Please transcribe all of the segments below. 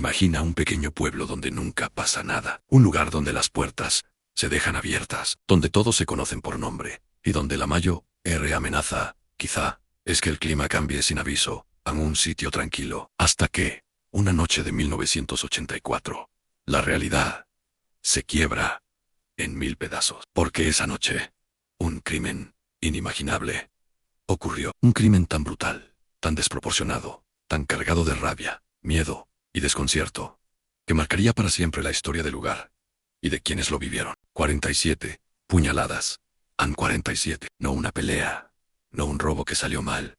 Imagina un pequeño pueblo donde nunca pasa nada. Un lugar donde las puertas se dejan abiertas, donde todos se conocen por nombre, y donde la mayor amenaza, quizá, es que el clima cambie sin aviso, a un sitio tranquilo, hasta que, una noche de 1984, la realidad se quiebra en 1000 pedazos. Porque esa noche, un crimen inimaginable ocurrió. Un crimen tan brutal, tan desproporcionado, tan cargado de rabia, miedo y desconcierto, que marcaría para siempre la historia del lugar y de quienes lo vivieron. 47 puñaladas. Han 47. No una pelea, no un robo que salió mal,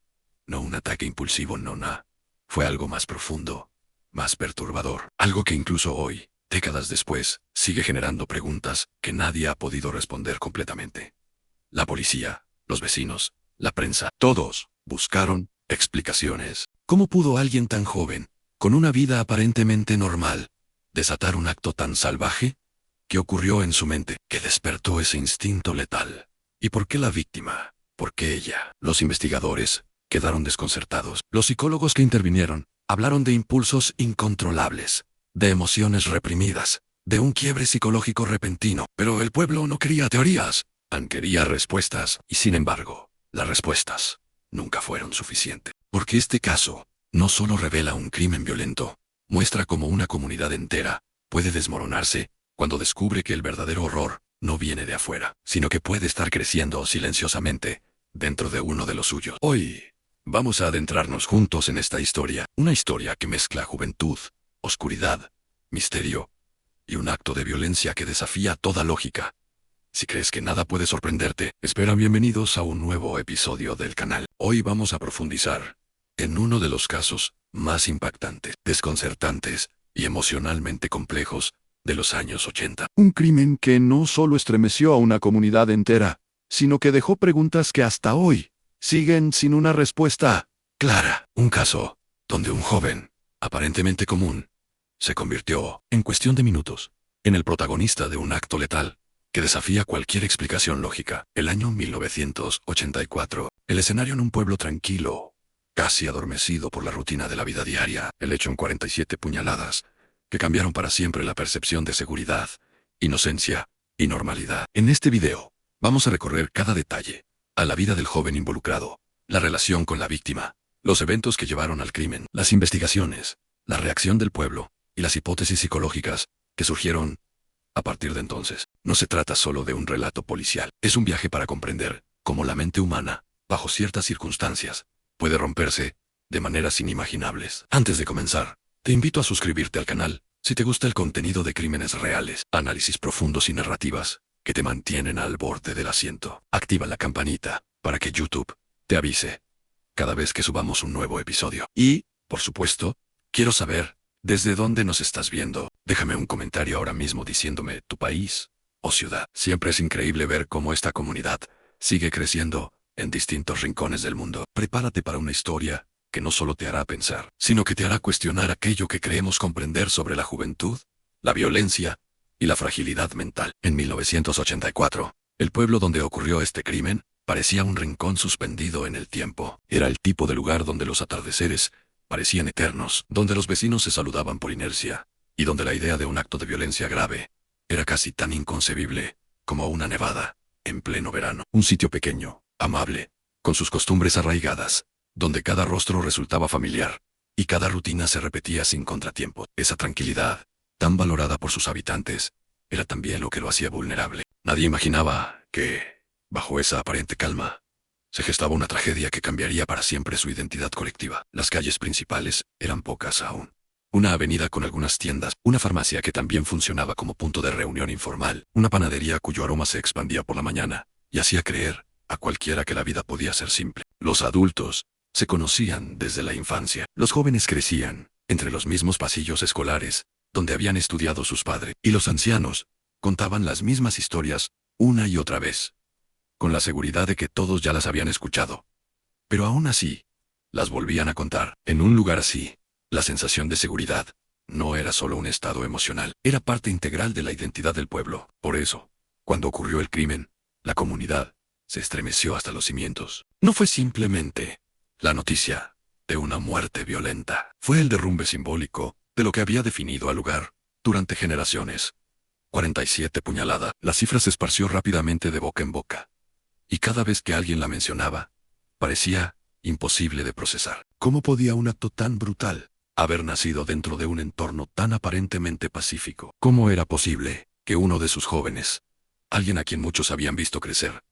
no un ataque impulsivo, no nada. Fue algo más profundo, más perturbador. Algo que incluso hoy, décadas después, sigue generando preguntas que nadie ha podido responder completamente. La policía, los vecinos, la prensa, todos buscaron explicaciones. ¿Cómo pudo alguien tan joven, con una vida aparentemente normal, desatar un acto tan salvaje? ¿Qué ocurrió en su mente que despertó ese instinto letal? ¿Y por qué la víctima? ¿Por qué ella? Los investigadores quedaron desconcertados. Los psicólogos que intervinieron hablaron de impulsos incontrolables, de emociones reprimidas, de un quiebre psicológico repentino. Pero el pueblo no quería teorías, quería respuestas. Y sin embargo, las respuestas nunca fueron suficientes. Porque este caso no solo revela un crimen violento, muestra cómo una comunidad entera puede desmoronarse cuando descubre que el verdadero horror no viene de afuera, sino que puede estar creciendo silenciosamente dentro de uno de los suyos. Hoy vamos a adentrarnos juntos en esta historia, una historia que mezcla juventud, oscuridad, misterio y un acto de violencia que desafía toda lógica. Si crees que nada puede sorprenderte, bienvenidos a un nuevo episodio del canal. Hoy vamos a profundizar en uno de los casos más impactantes, desconcertantes y emocionalmente complejos de los años 80. Un crimen que no solo estremeció a una comunidad entera, sino que dejó preguntas que hasta hoy siguen sin una respuesta clara. Un caso donde un joven, aparentemente común, se convirtió, en cuestión de minutos, en el protagonista de un acto letal que desafía cualquier explicación lógica. El año 1984, el escenario en un pueblo tranquilo, casi adormecido por la rutina de la vida diaria. El hecho en 47 puñaladas que cambiaron para siempre la percepción de seguridad, inocencia y normalidad. En este video, vamos a recorrer cada detalle a la vida del joven involucrado, la relación con la víctima, los eventos que llevaron al crimen, las investigaciones, la reacción del pueblo y las hipótesis psicológicas que surgieron a partir de entonces. No se trata solo de un relato policial, es un viaje para comprender cómo la mente humana, bajo ciertas circunstancias, puede romperse de maneras inimaginables. Antes de comenzar, te invito a suscribirte al canal si te gusta el contenido de crímenes reales, análisis profundos y narrativas que te mantienen al borde del asiento. Activa la campanita para que YouTube te avise cada vez que subamos un nuevo episodio. Y, por supuesto, quiero saber desde dónde nos estás viendo. Déjame un comentario ahora mismo diciéndome tu país o ciudad. Siempre es increíble ver cómo esta comunidad sigue creciendo en distintos rincones del mundo. Prepárate para una historia que no solo te hará pensar, sino que te hará cuestionar aquello que creemos comprender sobre la juventud, la violencia y la fragilidad mental. En 1984, el pueblo donde ocurrió este crimen parecía un rincón suspendido en el tiempo. Era el tipo de lugar donde los atardeceres parecían eternos, donde los vecinos se saludaban por inercia, y donde la idea de un acto de violencia grave era casi tan inconcebible como una nevada en pleno verano. Un sitio pequeño, amable, con sus costumbres arraigadas, donde cada rostro resultaba familiar, y cada rutina se repetía sin contratiempo. Esa tranquilidad, tan valorada por sus habitantes, era también lo que lo hacía vulnerable. Nadie imaginaba que, bajo esa aparente calma, se gestaba una tragedia que cambiaría para siempre su identidad colectiva. Las calles principales eran pocas aún. Una avenida con algunas tiendas, una farmacia que también funcionaba como punto de reunión informal, una panadería cuyo aroma se expandía por la mañana, y hacía creer a cualquiera que la vida podía ser simple. Los adultos se conocían desde la infancia. Los jóvenes crecían entre los mismos pasillos escolares donde habían estudiado sus padres, y los ancianos contaban las mismas historias una y otra vez, con la seguridad de que todos ya las habían escuchado. Pero aún así, las volvían a contar. En un lugar así, la sensación de seguridad no era solo un estado emocional, era parte integral de la identidad del pueblo. Por eso, cuando ocurrió el crimen, la comunidad se estremeció hasta los cimientos. No fue simplemente la noticia de una muerte violenta. Fue el derrumbe simbólico de lo que había definido al lugar durante generaciones. 47 puñalada. La cifra se esparció rápidamente de boca en boca. Y cada vez que alguien la mencionaba, parecía imposible de procesar. ¿Cómo podía un acto tan brutal haber nacido dentro de un entorno tan aparentemente pacífico? ¿Cómo era posible que uno de sus jóvenes, alguien a quien muchos habían visto crecer,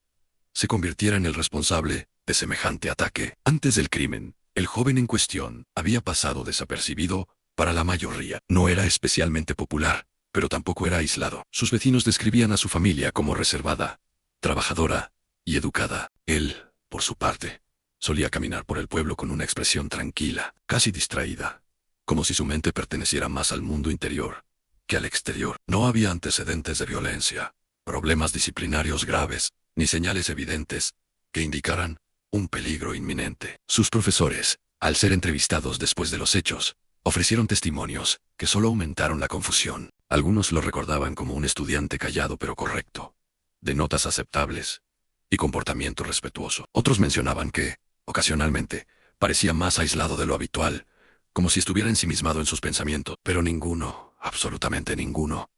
se convirtiera en el responsable de semejante ataque? Antes del crimen, el joven en cuestión había pasado desapercibido para la mayoría. No era especialmente popular, pero tampoco era aislado. Sus vecinos describían a su familia como reservada, trabajadora y educada. Él, por su parte, solía caminar por el pueblo con una expresión tranquila, casi distraída, como si su mente perteneciera más al mundo interior que al exterior. No había antecedentes de violencia, problemas disciplinarios graves, ni señales evidentes que indicaran un peligro inminente. Sus profesores, al ser entrevistados después de los hechos, ofrecieron testimonios que solo aumentaron la confusión. Algunos lo recordaban como un estudiante callado pero correcto, de notas aceptables y comportamiento respetuoso. Otros mencionaban que, ocasionalmente, parecía más aislado de lo habitual, como si estuviera ensimismado en sus pensamientos, pero ninguno, absolutamente ninguno,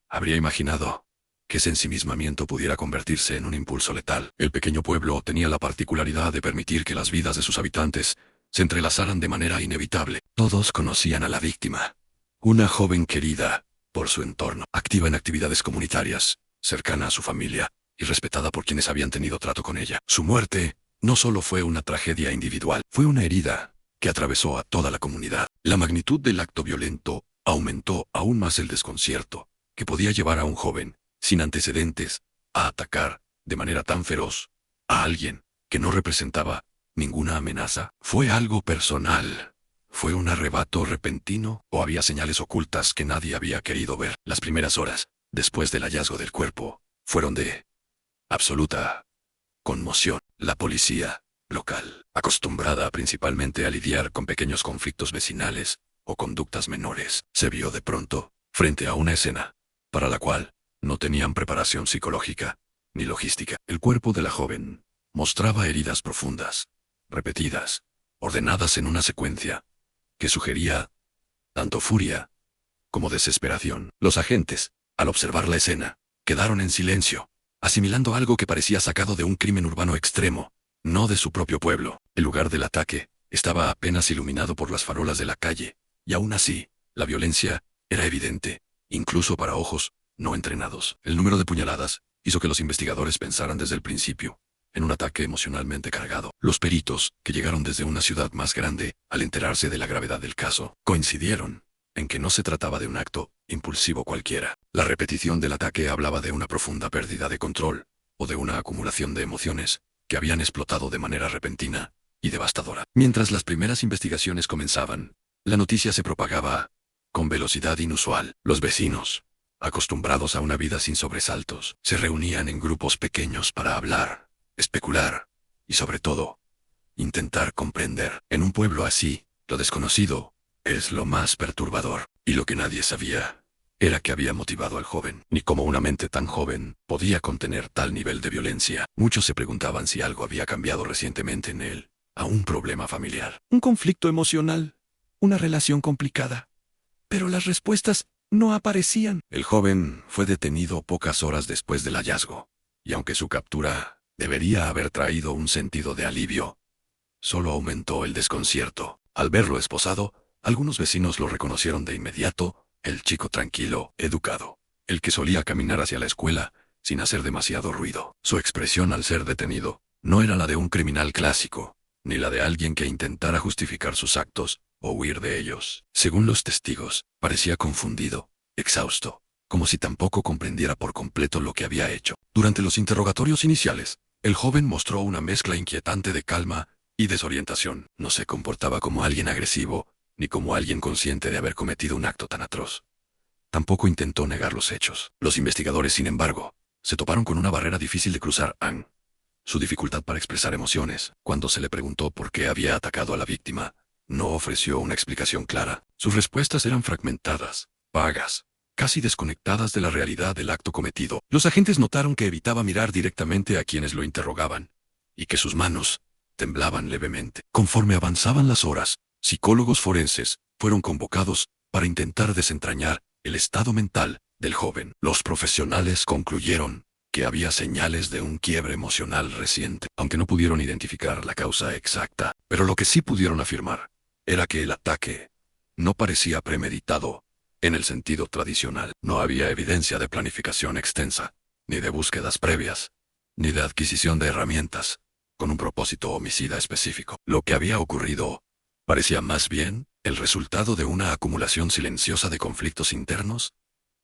habría imaginado que ese ensimismamiento pudiera convertirse en un impulso letal. El pequeño pueblo tenía la particularidad de permitir que las vidas de sus habitantes se entrelazaran de manera inevitable. Todos conocían a la víctima, una joven querida por su entorno, activa en actividades comunitarias, cercana a su familia y respetada por quienes habían tenido trato con ella. Su muerte no solo fue una tragedia individual, fue una herida que atravesó a toda la comunidad. La magnitud del acto violento aumentó aún más el desconcierto que podía llevar a un joven, sin antecedentes, a atacar, de manera tan feroz, a alguien que no representaba ninguna amenaza. ¿Fue algo personal? ¿Fue un arrebato repentino? ¿O había señales ocultas que nadie había querido ver? Las primeras horas, después del hallazgo del cuerpo, fueron de absoluta conmoción. La policía local, acostumbrada principalmente a lidiar con pequeños conflictos vecinales o conductas menores, se vio de pronto frente a una escena para la cual no tenían preparación psicológica ni logística. El cuerpo de la joven mostraba heridas profundas, repetidas, ordenadas en una secuencia que sugería tanto furia como desesperación. Los agentes, al observar la escena, quedaron en silencio, asimilando algo que parecía sacado de un crimen urbano extremo, no de su propio pueblo. El lugar del ataque estaba apenas iluminado por las farolas de la calle, y aún así, la violencia era evidente, incluso para ojos no entrenados. El número de puñaladas hizo que los investigadores pensaran desde el principio en un ataque emocionalmente cargado. Los peritos, que llegaron desde una ciudad más grande, al enterarse de la gravedad del caso, coincidieron en que no se trataba de un acto impulsivo cualquiera. La repetición del ataque hablaba de una profunda pérdida de control, o de una acumulación de emociones que habían explotado de manera repentina y devastadora. Mientras las primeras investigaciones comenzaban, la noticia se propagaba con velocidad inusual. Los vecinos, acostumbrados a una vida sin sobresaltos, se reunían en grupos pequeños para hablar, especular y, sobre todo, intentar comprender. En un pueblo así, lo desconocido es lo más perturbador, y lo que nadie sabía era que había motivado al joven, ni cómo una mente tan joven podía contener tal nivel de violencia. Muchos se preguntaban si algo había cambiado recientemente en él, a un problema familiar, un conflicto emocional, una relación complicada. Pero las respuestas no aparecían. El joven fue detenido pocas horas después del hallazgo, y aunque su captura debería haber traído un sentido de alivio, solo aumentó el desconcierto. Al verlo esposado, algunos vecinos lo reconocieron de inmediato, el chico tranquilo, educado, el que solía caminar hacia la escuela sin hacer demasiado ruido. Su expresión al ser detenido no era la de un criminal clásico, ni la de alguien que intentara justificar sus actos o huir de ellos. Según los testigos, parecía confundido, exhausto, como si tampoco comprendiera por completo lo que había hecho. Durante los interrogatorios iniciales, el joven mostró una mezcla inquietante de calma y desorientación. No se comportaba como alguien agresivo, ni como alguien consciente de haber cometido un acto tan atroz. Tampoco intentó negar los hechos. Los investigadores, sin embargo, se toparon con una barrera difícil de cruzar: su dificultad para expresar emociones. Cuando se le preguntó por qué había atacado a la víctima, no ofreció una explicación clara. Sus respuestas eran fragmentadas, vagas, casi desconectadas de la realidad del acto cometido. Los agentes notaron que evitaba mirar directamente a quienes lo interrogaban, y que sus manos temblaban levemente. Conforme avanzaban las horas, psicólogos forenses fueron convocados para intentar desentrañar el estado mental del joven. Los profesionales concluyeron que había señales de un quiebre emocional reciente, aunque no pudieron identificar la causa exacta. Pero lo que sí pudieron afirmar era que el ataque no parecía premeditado en el sentido tradicional. No había evidencia de planificación extensa, ni de búsquedas previas, ni de adquisición de herramientas con un propósito homicida específico. Lo que había ocurrido parecía más bien el resultado de una acumulación silenciosa de conflictos internos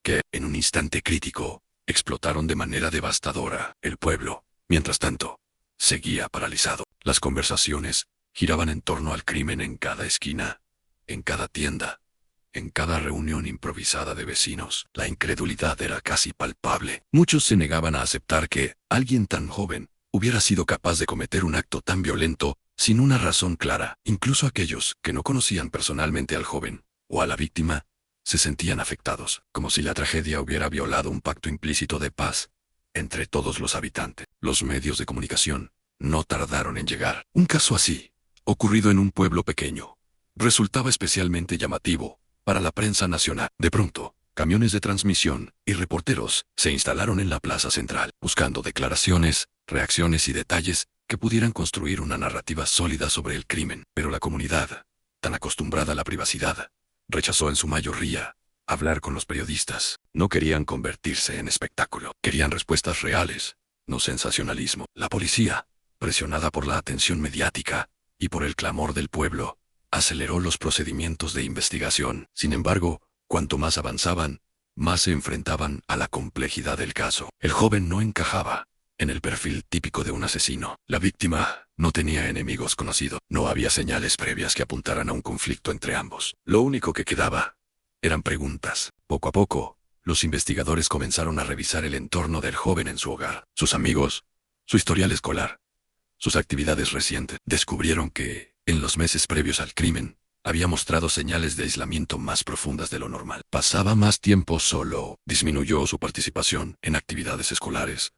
que, en un instante crítico, explotaron de manera devastadora. El pueblo, mientras tanto, seguía paralizado. Las conversaciones giraban en torno al crimen en cada esquina, en cada tienda, en cada reunión improvisada de vecinos. La incredulidad era casi palpable. Muchos se negaban a aceptar que alguien tan joven hubiera sido capaz de cometer un acto tan violento sin una razón clara. Incluso aquellos que no conocían personalmente al joven o a la víctima se sentían afectados, como si la tragedia hubiera violado un pacto implícito de paz entre todos los habitantes. Los medios de comunicación no tardaron en llegar. Un caso así, ocurrido en un pueblo pequeño, resultaba especialmente llamativo para la prensa nacional. De pronto, camiones de transmisión y reporteros se instalaron en la plaza central, buscando declaraciones, reacciones y detalles que pudieran construir una narrativa sólida sobre el crimen. Pero la comunidad, tan acostumbrada a la privacidad, rechazó en su mayoría hablar con los periodistas. No querían convertirse en espectáculo. Querían respuestas reales, no sensacionalismo. La policía, presionada por la atención mediática y por el clamor del pueblo, aceleró los procedimientos de investigación. Sin embargo, cuanto más avanzaban, más se enfrentaban a la complejidad del caso. El joven no encajaba en el perfil típico de un asesino. La víctima no tenía enemigos conocidos. No había señales previas que apuntaran a un conflicto entre ambos. Lo único que quedaba eran preguntas. Poco a poco, los investigadores comenzaron a revisar el entorno del joven en su hogar, sus amigos, su historial escolar, sus actividades recientes. Descubrieron que, en los meses previos al crimen, había mostrado señales de aislamiento más profundas de lo normal. Pasaba más tiempo solo, disminuyó su participación en actividades escolares,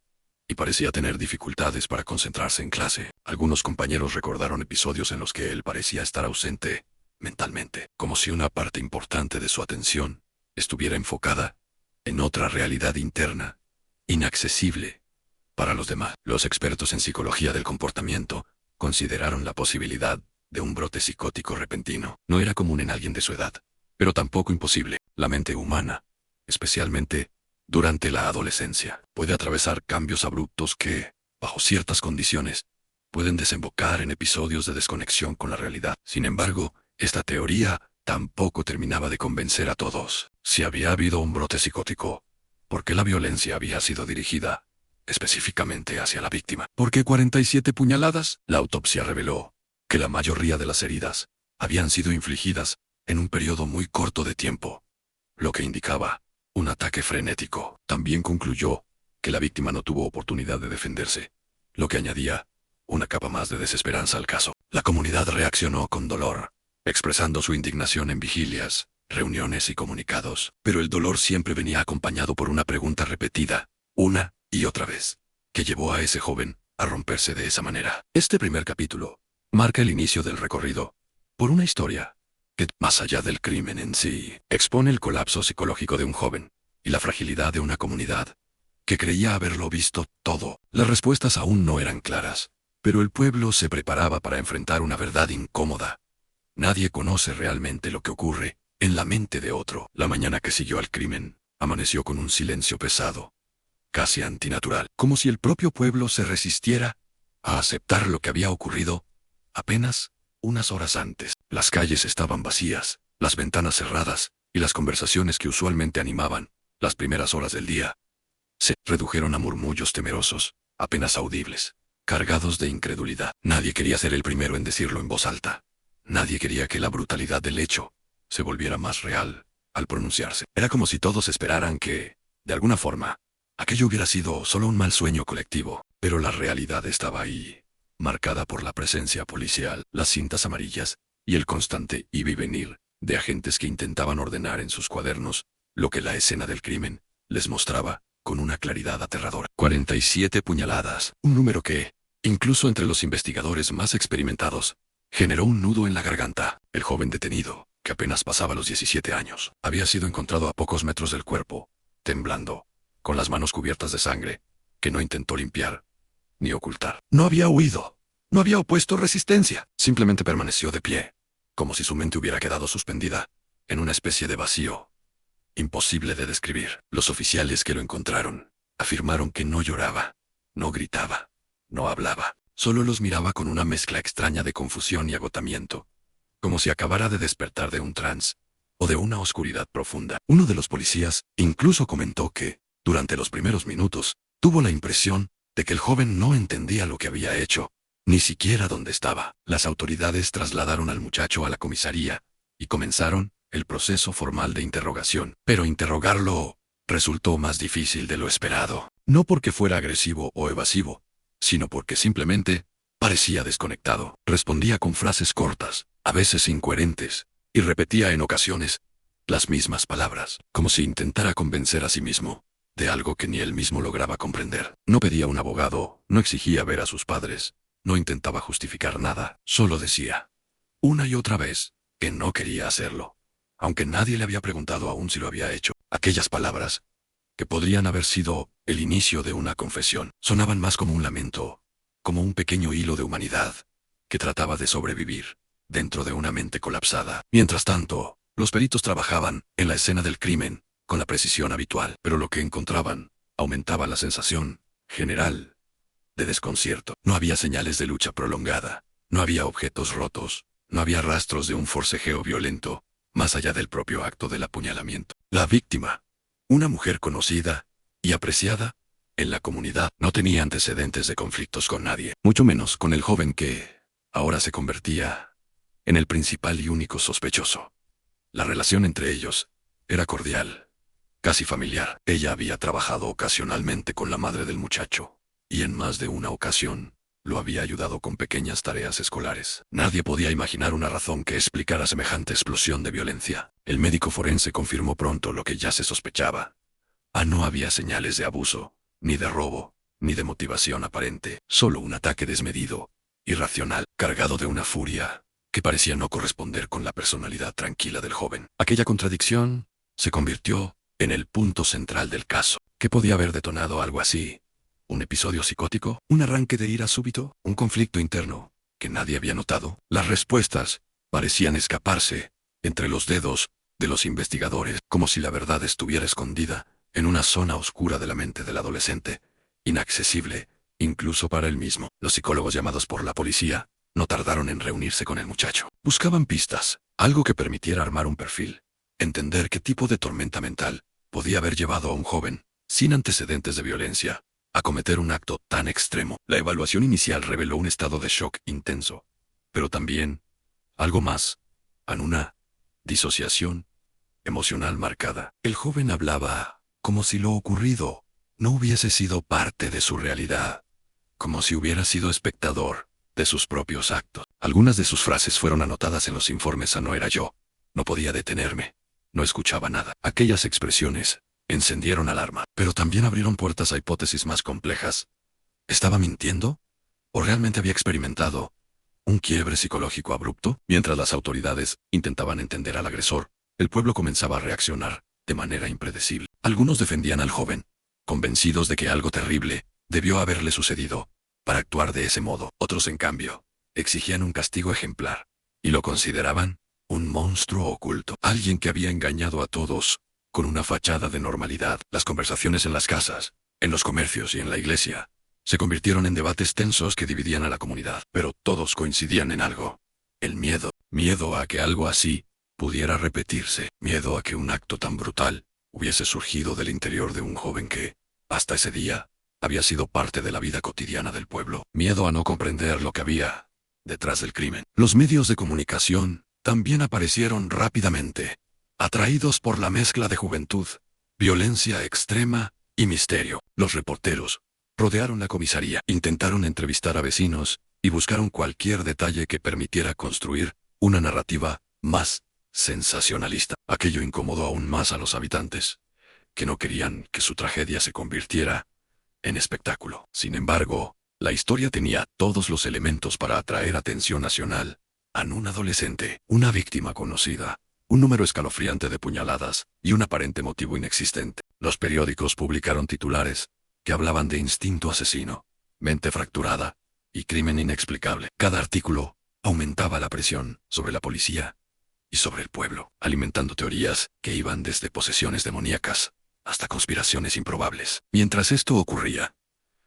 y parecía tener dificultades para concentrarse en clase. Algunos compañeros recordaron episodios en los que él parecía estar ausente mentalmente, como si una parte importante de su atención estuviera enfocada en otra realidad interna, inaccesible para los demás. Los expertos en psicología del comportamiento consideraron la posibilidad de un brote psicótico repentino. No era común en alguien de su edad, pero tampoco imposible. La mente humana, especialmente durante la adolescencia, puede atravesar cambios abruptos que, bajo ciertas condiciones, pueden desembocar en episodios de desconexión con la realidad. Sin embargo, esta teoría tampoco terminaba de convencer a todos. Si había habido un brote psicótico, ¿por qué la violencia había sido dirigida específicamente hacia la víctima? ¿Por qué 47 puñaladas? La autopsia reveló que la mayoría de las heridas habían sido infligidas en un periodo muy corto de tiempo, lo que indicaba un ataque frenético. También concluyó que la víctima no tuvo oportunidad de defenderse, lo que añadía una capa más de desesperanza al caso. La comunidad reaccionó con dolor, expresando su indignación en vigilias, reuniones y comunicados. Pero el dolor siempre venía acompañado por una pregunta repetida, una y otra vez, que llevó a ese joven a romperse de esa manera. Este primer capítulo marca el inicio del recorrido por una historia que, más allá del crimen en sí, expone el colapso psicológico de un joven y la fragilidad de una comunidad que creía haberlo visto todo. Las respuestas aún no eran claras, pero el pueblo se preparaba para enfrentar una verdad incómoda. Nadie conoce realmente lo que ocurre en la mente de otro. La mañana que siguió al crimen amaneció con un silencio pesado, casi antinatural, como si el propio pueblo se resistiera a aceptar lo que había ocurrido apenas unas horas antes. Las calles estaban vacías, las ventanas cerradas, y las conversaciones que usualmente animaban las primeras horas del día se redujeron a murmullos temerosos, apenas audibles, cargados de incredulidad. Nadie quería ser el primero en decirlo en voz alta. Nadie quería que la brutalidad del hecho se volviera más real al pronunciarse. Era como si todos esperaran que, de alguna forma, aquello hubiera sido solo un mal sueño colectivo. Pero la realidad estaba ahí, marcada por la presencia policial, las cintas amarillas y el constante ir y venir de agentes que intentaban ordenar en sus cuadernos lo que la escena del crimen les mostraba con una claridad aterradora. 47 puñaladas, un número que, incluso entre los investigadores más experimentados, generó un nudo en la garganta. El joven detenido, que apenas pasaba los 17 años. Había sido encontrado a pocos metros del cuerpo, temblando, con las manos cubiertas de sangre, que no intentó limpiar ni ocultar. No había huido. No había opuesto resistencia. Simplemente permaneció de pie, como si su mente hubiera quedado suspendida en una especie de vacío imposible de describir. Los oficiales que lo encontraron afirmaron que no lloraba, no gritaba, no hablaba. Solo los miraba con una mezcla extraña de confusión y agotamiento, como si acabara de despertar de un trance o de una oscuridad profunda. Uno de los policías incluso comentó que, durante los primeros minutos, tuvo la impresión de que el joven no entendía lo que había hecho, ni siquiera dónde estaba. Las autoridades trasladaron al muchacho a la comisaría y comenzaron el proceso formal de interrogación. Pero interrogarlo resultó más difícil de lo esperado. No porque fuera agresivo o evasivo, sino porque simplemente parecía desconectado. Respondía con frases cortas, a veces incoherentes, y repetía en ocasiones las mismas palabras, como si intentara convencer a sí mismo de algo que ni él mismo lograba comprender. No pedía un abogado, no exigía ver a sus padres, no intentaba justificar nada, solo decía, una y otra vez, que no quería hacerlo, aunque nadie le había preguntado aún si lo había hecho. Aquellas palabras, que podrían haber sido el inicio de una confesión, sonaban más como un lamento, como un pequeño hilo de humanidad, que trataba de sobrevivir dentro de una mente colapsada. Mientras tanto, los peritos trabajaban en la escena del crimen, con la precisión habitual, pero lo que encontraban aumentaba la sensación general de desconcierto. No había señales de lucha prolongada, no había objetos rotos, no había rastros de un forcejeo violento, más allá del propio acto del apuñalamiento. La víctima, una mujer conocida y apreciada en la comunidad, no tenía antecedentes de conflictos con nadie, mucho menos con el joven que ahora se convertía en el principal y único sospechoso. La relación entre ellos era cordial, casi familiar. Ella había trabajado ocasionalmente con la madre del muchacho, y en más de una ocasión lo había ayudado con pequeñas tareas escolares. Nadie podía imaginar una razón que explicara semejante explosión de violencia. El médico forense confirmó pronto lo que ya se sospechaba. No había señales de abuso, ni de robo, ni de motivación aparente, solo un ataque desmedido, irracional, cargado de una furia que parecía no corresponder con la personalidad tranquila del joven. Aquella contradicción se convirtió en el punto central del caso. ¿Qué podía haber detonado algo así? ¿Un episodio psicótico? ¿Un arranque de ira súbito? ¿Un conflicto interno que nadie había notado? Las respuestas parecían escaparse entre los dedos de los investigadores, como si la verdad estuviera escondida en una zona oscura de la mente del adolescente, inaccesible, incluso para él mismo. Los psicólogos llamados por la policía no tardaron en reunirse con el muchacho. Buscaban pistas, algo que permitiera armar un perfil, entender qué tipo de tormenta mental podía haber llevado a un joven, sin antecedentes de violencia, a cometer un acto tan extremo. La evaluación inicial reveló un estado de shock intenso, pero también algo más, una disociación emocional marcada. El joven hablaba como si lo ocurrido no hubiese sido parte de su realidad, como si hubiera sido espectador de sus propios actos. Algunas de sus frases fueron anotadas en los informes. No era yo, no podía detenerme, no escuchaba nada. Aquellas expresiones encendieron alarma, pero también abrieron puertas a hipótesis más complejas. ¿Estaba mintiendo? ¿O realmente había experimentado un quiebre psicológico abrupto? Mientras las autoridades intentaban entender al agresor, el pueblo comenzaba a reaccionar de manera impredecible. Algunos defendían al joven, convencidos de que algo terrible debió haberle sucedido para actuar de ese modo. Otros, en cambio, exigían un castigo ejemplar, y lo consideraban un monstruo oculto, alguien que había engañado a todos con una fachada de normalidad. Las conversaciones en las casas, en los comercios y en la iglesia se convirtieron en debates tensos que dividían a la comunidad, pero todos coincidían en algo: el miedo. Miedo a que algo así pudiera repetirse, miedo a que un acto tan brutal hubiese surgido del interior de un joven que, hasta ese día, había sido parte de la vida cotidiana del pueblo. Miedo a no comprender lo que había detrás del crimen. Los medios de comunicación también aparecieron rápidamente, atraídos por la mezcla de juventud, violencia extrema y misterio. Los reporteros rodearon la comisaría, intentaron entrevistar a vecinos y buscaron cualquier detalle que permitiera construir una narrativa más sensacionalista. Aquello incomodó aún más a los habitantes, que no querían que su tragedia se convirtiera en espectáculo. Sin embargo, la historia tenía todos los elementos para atraer atención nacional. Un adolescente, una víctima conocida, un número escalofriante de puñaladas y un aparente motivo inexistente. Los periódicos publicaron titulares que hablaban de instinto asesino, mente fracturada y crimen inexplicable. Cada artículo aumentaba la presión sobre la policía y sobre el pueblo, alimentando teorías que iban desde posesiones demoníacas hasta conspiraciones improbables. Mientras esto ocurría,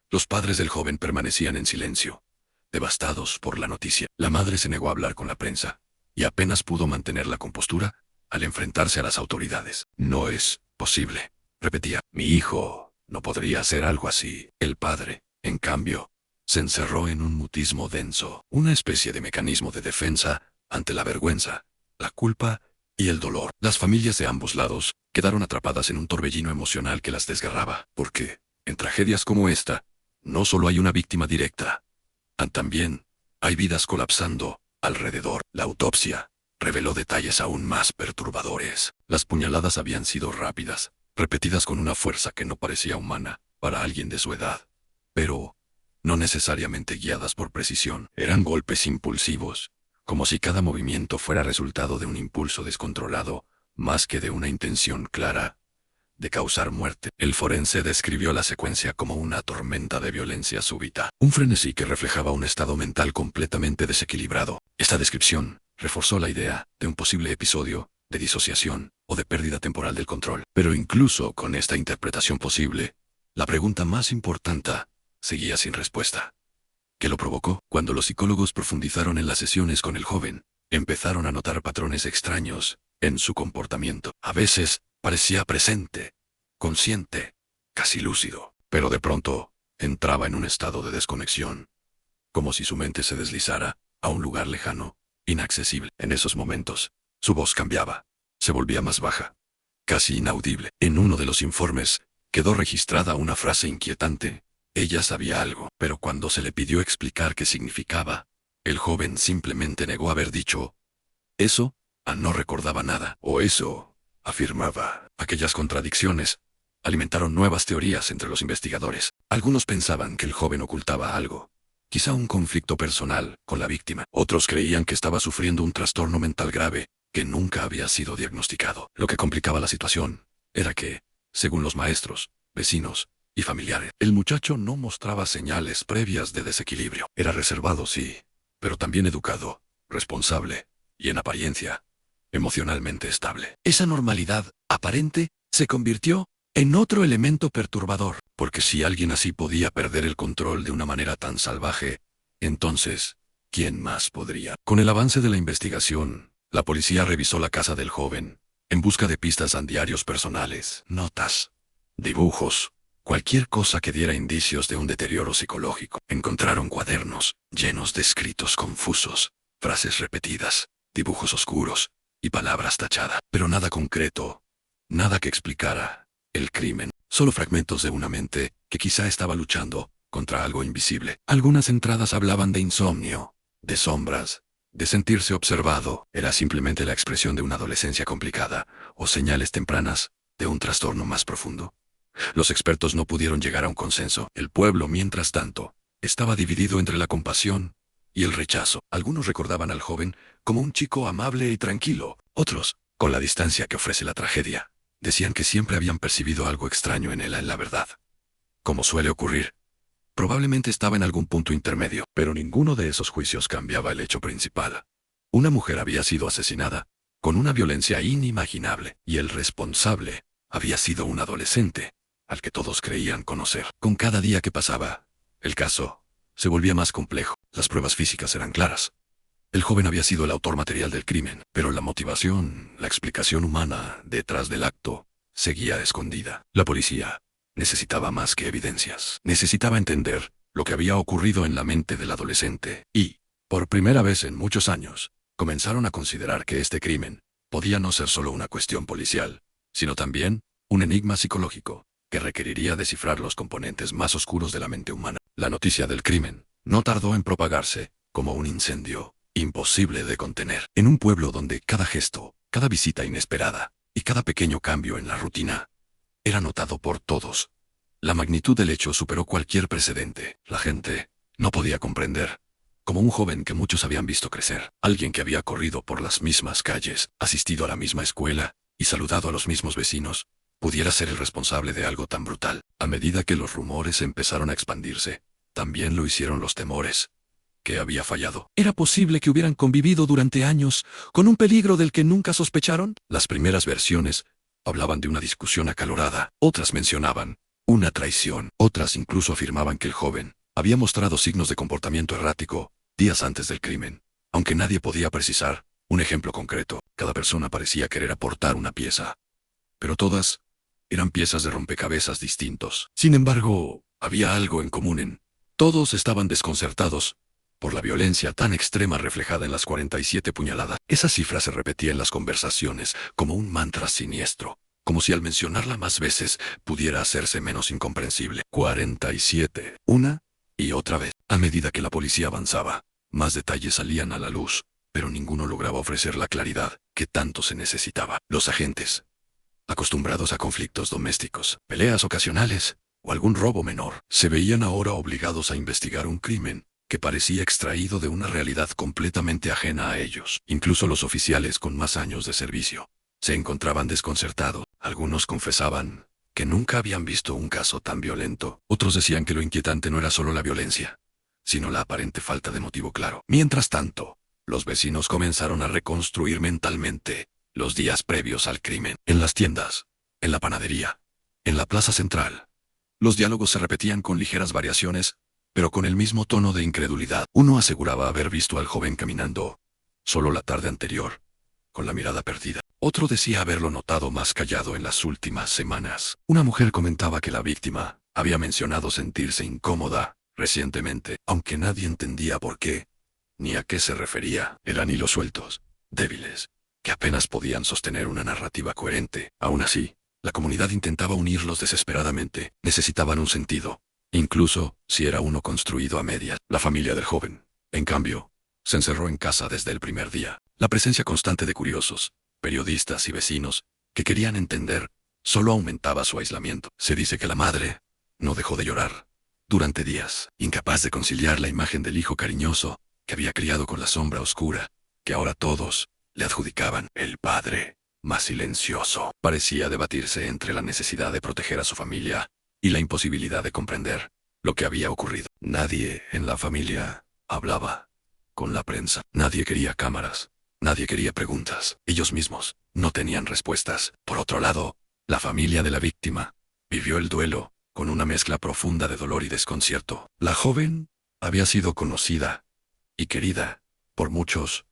los padres del joven permanecían en silencio, devastados por la noticia. La madre se negó a hablar con la prensa y apenas pudo mantener la compostura al enfrentarse a las autoridades. No es posible, repetía. Mi hijo no podría hacer algo así. El padre, en cambio, se encerró en un mutismo denso, una especie de mecanismo de defensa ante la vergüenza, la culpa y el dolor. Las familias de ambos lados quedaron atrapadas en un torbellino emocional que las desgarraba, porque, en tragedias como esta, no solo hay una víctima directa, también hay vidas colapsando alrededor. La autopsia reveló detalles aún más perturbadores. Las puñaladas habían sido rápidas, repetidas con una fuerza que no parecía humana para alguien de su edad, pero no necesariamente guiadas por precisión. Eran golpes impulsivos, como si cada movimiento fuera resultado de un impulso descontrolado, más que de una intención clara de causar muerte. El forense describió la secuencia como una tormenta de violencia súbita, un frenesí que reflejaba un estado mental completamente desequilibrado. Esta descripción reforzó la idea de un posible episodio de disociación o de pérdida temporal del control. Pero incluso con esta interpretación posible, la pregunta más importante seguía sin respuesta. ¿Qué lo provocó? Cuando los psicólogos profundizaron en las sesiones con el joven, empezaron a notar patrones extraños en su comportamiento. A veces parecía presente, consciente, casi lúcido, pero de pronto entraba en un estado de desconexión, como si su mente se deslizara a un lugar lejano, inaccesible. En esos momentos, su voz cambiaba, se volvía más baja, casi inaudible. En uno de los informes quedó registrada una frase inquietante: ella sabía algo, pero cuando se le pidió explicar qué significaba, el joven simplemente negó haber dicho eso. No recordaba nada, o eso afirmaba. Aquellas contradicciones alimentaron nuevas teorías entre los investigadores. Algunos pensaban que el joven ocultaba algo, quizá un conflicto personal con la víctima. Otros creían que estaba sufriendo un trastorno mental grave que nunca había sido diagnosticado. Lo que complicaba la situación era que, según los maestros, vecinos y familiares, el muchacho no mostraba señales previas de desequilibrio. Era reservado, sí, pero también educado, responsable y, en apariencia, emocionalmente estable. Esa normalidad aparente se convirtió en otro elemento perturbador, porque si alguien así podía perder el control de una manera tan salvaje, entonces, ¿quién más podría? Con el avance de la investigación, la policía revisó la casa del joven, en busca de pistas en diarios personales, notas, dibujos, cualquier cosa que diera indicios de un deterioro psicológico. Encontraron cuadernos llenos de escritos confusos, frases repetidas, dibujos oscuros y palabras tachadas, pero nada concreto, nada que explicara el crimen, solo fragmentos de una mente que quizá estaba luchando contra algo invisible. Algunas entradas hablaban de insomnio, de sombras, de sentirse observado. Era simplemente la expresión de una adolescencia complicada o señales tempranas de un trastorno más profundo. Los expertos no pudieron llegar a un consenso. El pueblo, mientras tanto, estaba dividido entre la compasión y el rechazo. Algunos recordaban al joven como un chico amable y tranquilo. Otros, con la distancia que ofrece la tragedia, decían que siempre habían percibido algo extraño en él. En la verdad, como suele ocurrir, probablemente estaba en algún punto intermedio, pero ninguno de esos juicios cambiaba el hecho principal. Una mujer había sido asesinada, con una violencia inimaginable, y el responsable había sido un adolescente, al que todos creían conocer. Con cada día que pasaba, el caso se volvía más complejo. Las pruebas físicas eran claras. El joven había sido el autor material del crimen, pero la motivación, la explicación humana detrás del acto, seguía escondida. La policía necesitaba más que evidencias. Necesitaba entender lo que había ocurrido en la mente del adolescente. Y, por primera vez en muchos años, comenzaron a considerar que este crimen podía no ser solo una cuestión policial, sino también un enigma psicológico que requeriría descifrar los componentes más oscuros de la mente humana. La noticia del crimen no tardó en propagarse como un incendio imposible de contener. En un pueblo donde cada gesto, cada visita inesperada y cada pequeño cambio en la rutina era notado por todos, la magnitud del hecho superó cualquier precedente. La gente no podía comprender como un joven que muchos habían visto crecer, alguien que había corrido por las mismas calles, asistido a la misma escuela y saludado a los mismos vecinos, pudiera ser el responsable de algo tan brutal. A medida que los rumores empezaron a expandirse, también lo hicieron los temores. ¿Qué había fallado? ¿Era posible que hubieran convivido durante años con un peligro del que nunca sospecharon? Las primeras versiones hablaban de una discusión acalorada, otras mencionaban una traición, otras incluso afirmaban que el joven había mostrado signos de comportamiento errático días antes del crimen. Aunque nadie podía precisar un ejemplo concreto, cada persona parecía querer aportar una pieza. Pero todas eran piezas de rompecabezas distintos. Sin embargo, había algo en común. Todos estaban desconcertados por la violencia tan extrema reflejada en las 47 puñaladas. Esa cifra se repetía en las conversaciones como un mantra siniestro, como si al mencionarla más veces pudiera hacerse menos incomprensible. 47. Una y otra vez. A medida que la policía avanzaba, más detalles salían a la luz, pero ninguno lograba ofrecer la claridad que tanto se necesitaba. Los agentes, acostumbrados a conflictos domésticos, peleas ocasionales o algún robo menor, se veían ahora obligados a investigar un crimen que parecía extraído de una realidad completamente ajena a ellos. Incluso los oficiales con más años de servicio se encontraban desconcertados. Algunos confesaban que nunca habían visto un caso tan violento. Otros decían que lo inquietante no era solo la violencia, sino la aparente falta de motivo claro. Mientras tanto, los vecinos comenzaron a reconstruir mentalmente los días previos al crimen. En las tiendas, en la panadería, en la plaza central, los diálogos se repetían con ligeras variaciones, pero con el mismo tono de incredulidad. Uno aseguraba haber visto al joven caminando solo la tarde anterior, con la mirada perdida. Otro decía haberlo notado más callado en las últimas semanas. Una mujer comentaba que la víctima había mencionado sentirse incómoda recientemente, aunque nadie entendía por qué, ni a qué se refería. Eran hilos sueltos, débiles, que apenas podían sostener una narrativa coherente. Aún así, la comunidad intentaba unirlos desesperadamente. Necesitaban un sentido, incluso si era uno construido a medias. La familia del joven, en cambio, se encerró en casa desde el primer día. La presencia constante de curiosos, periodistas y vecinos que querían entender solo aumentaba su aislamiento. Se dice que la madre no dejó de llorar durante días, incapaz de conciliar la imagen del hijo cariñoso que había criado con la sombra oscura que ahora todos le adjudicaban. El padre, más silencioso, parecía debatirse entre la necesidad de proteger a su familia y la imposibilidad de comprender lo que había ocurrido. Nadie en la familia hablaba con la prensa. Nadie quería cámaras. Nadie quería preguntas. Ellos mismos no tenían respuestas. Por otro lado, la familia de la víctima vivió el duelo con una mezcla profunda de dolor y desconcierto. La joven había sido conocida y querida por muchos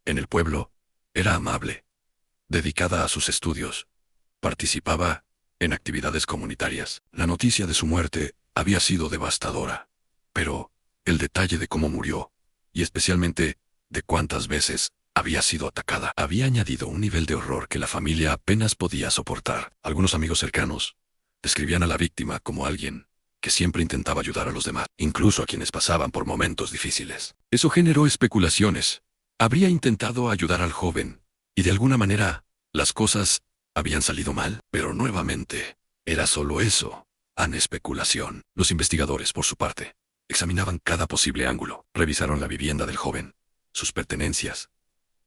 en el pueblo. Era amable, dedicada a sus estudios, participaba en actividades comunitarias. La noticia de su muerte había sido devastadora, pero el detalle de cómo murió, y especialmente de cuántas veces había sido atacada, había añadido un nivel de horror que la familia apenas podía soportar. Algunos amigos cercanos describían a la víctima como alguien que siempre intentaba ayudar a los demás, incluso a quienes pasaban por momentos difíciles. Eso generó especulaciones. Habría intentado ayudar al joven, y de alguna manera, las cosas habían salido mal, pero nuevamente, era solo eso, una especulación. Los investigadores, por su parte, examinaban cada posible ángulo. Revisaron la vivienda del joven, sus pertenencias,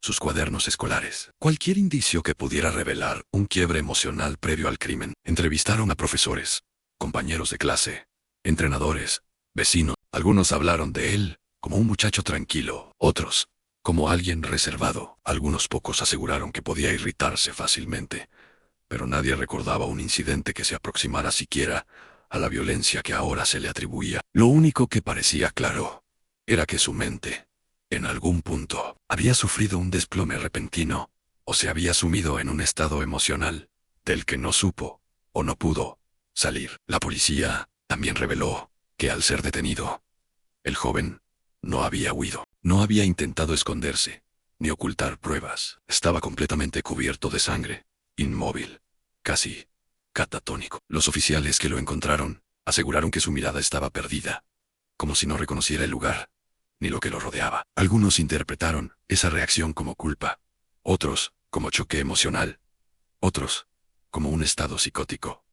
sus cuadernos escolares, cualquier indicio que pudiera revelar un quiebre emocional previo al crimen. Entrevistaron a profesores, compañeros de clase, entrenadores, vecinos. Algunos hablaron de él como un muchacho tranquilo, otros como alguien reservado. Algunos pocos aseguraron que podía irritarse fácilmente, pero nadie recordaba un incidente que se aproximara siquiera a la violencia que ahora se le atribuía. Lo único que parecía claro era que su mente, en algún punto, había sufrido un desplome repentino, o se había sumido en un estado emocional del que no supo o no pudo salir. La policía también reveló que al ser detenido, el joven no había huido, no había intentado esconderse, ni ocultar pruebas. Estaba completamente cubierto de sangre, inmóvil, casi catatónico. Los oficiales que lo encontraron aseguraron que su mirada estaba perdida, como si no reconociera el lugar ni lo que lo rodeaba. Algunos interpretaron esa reacción como culpa, otros como choque emocional, otros como un estado psicótico.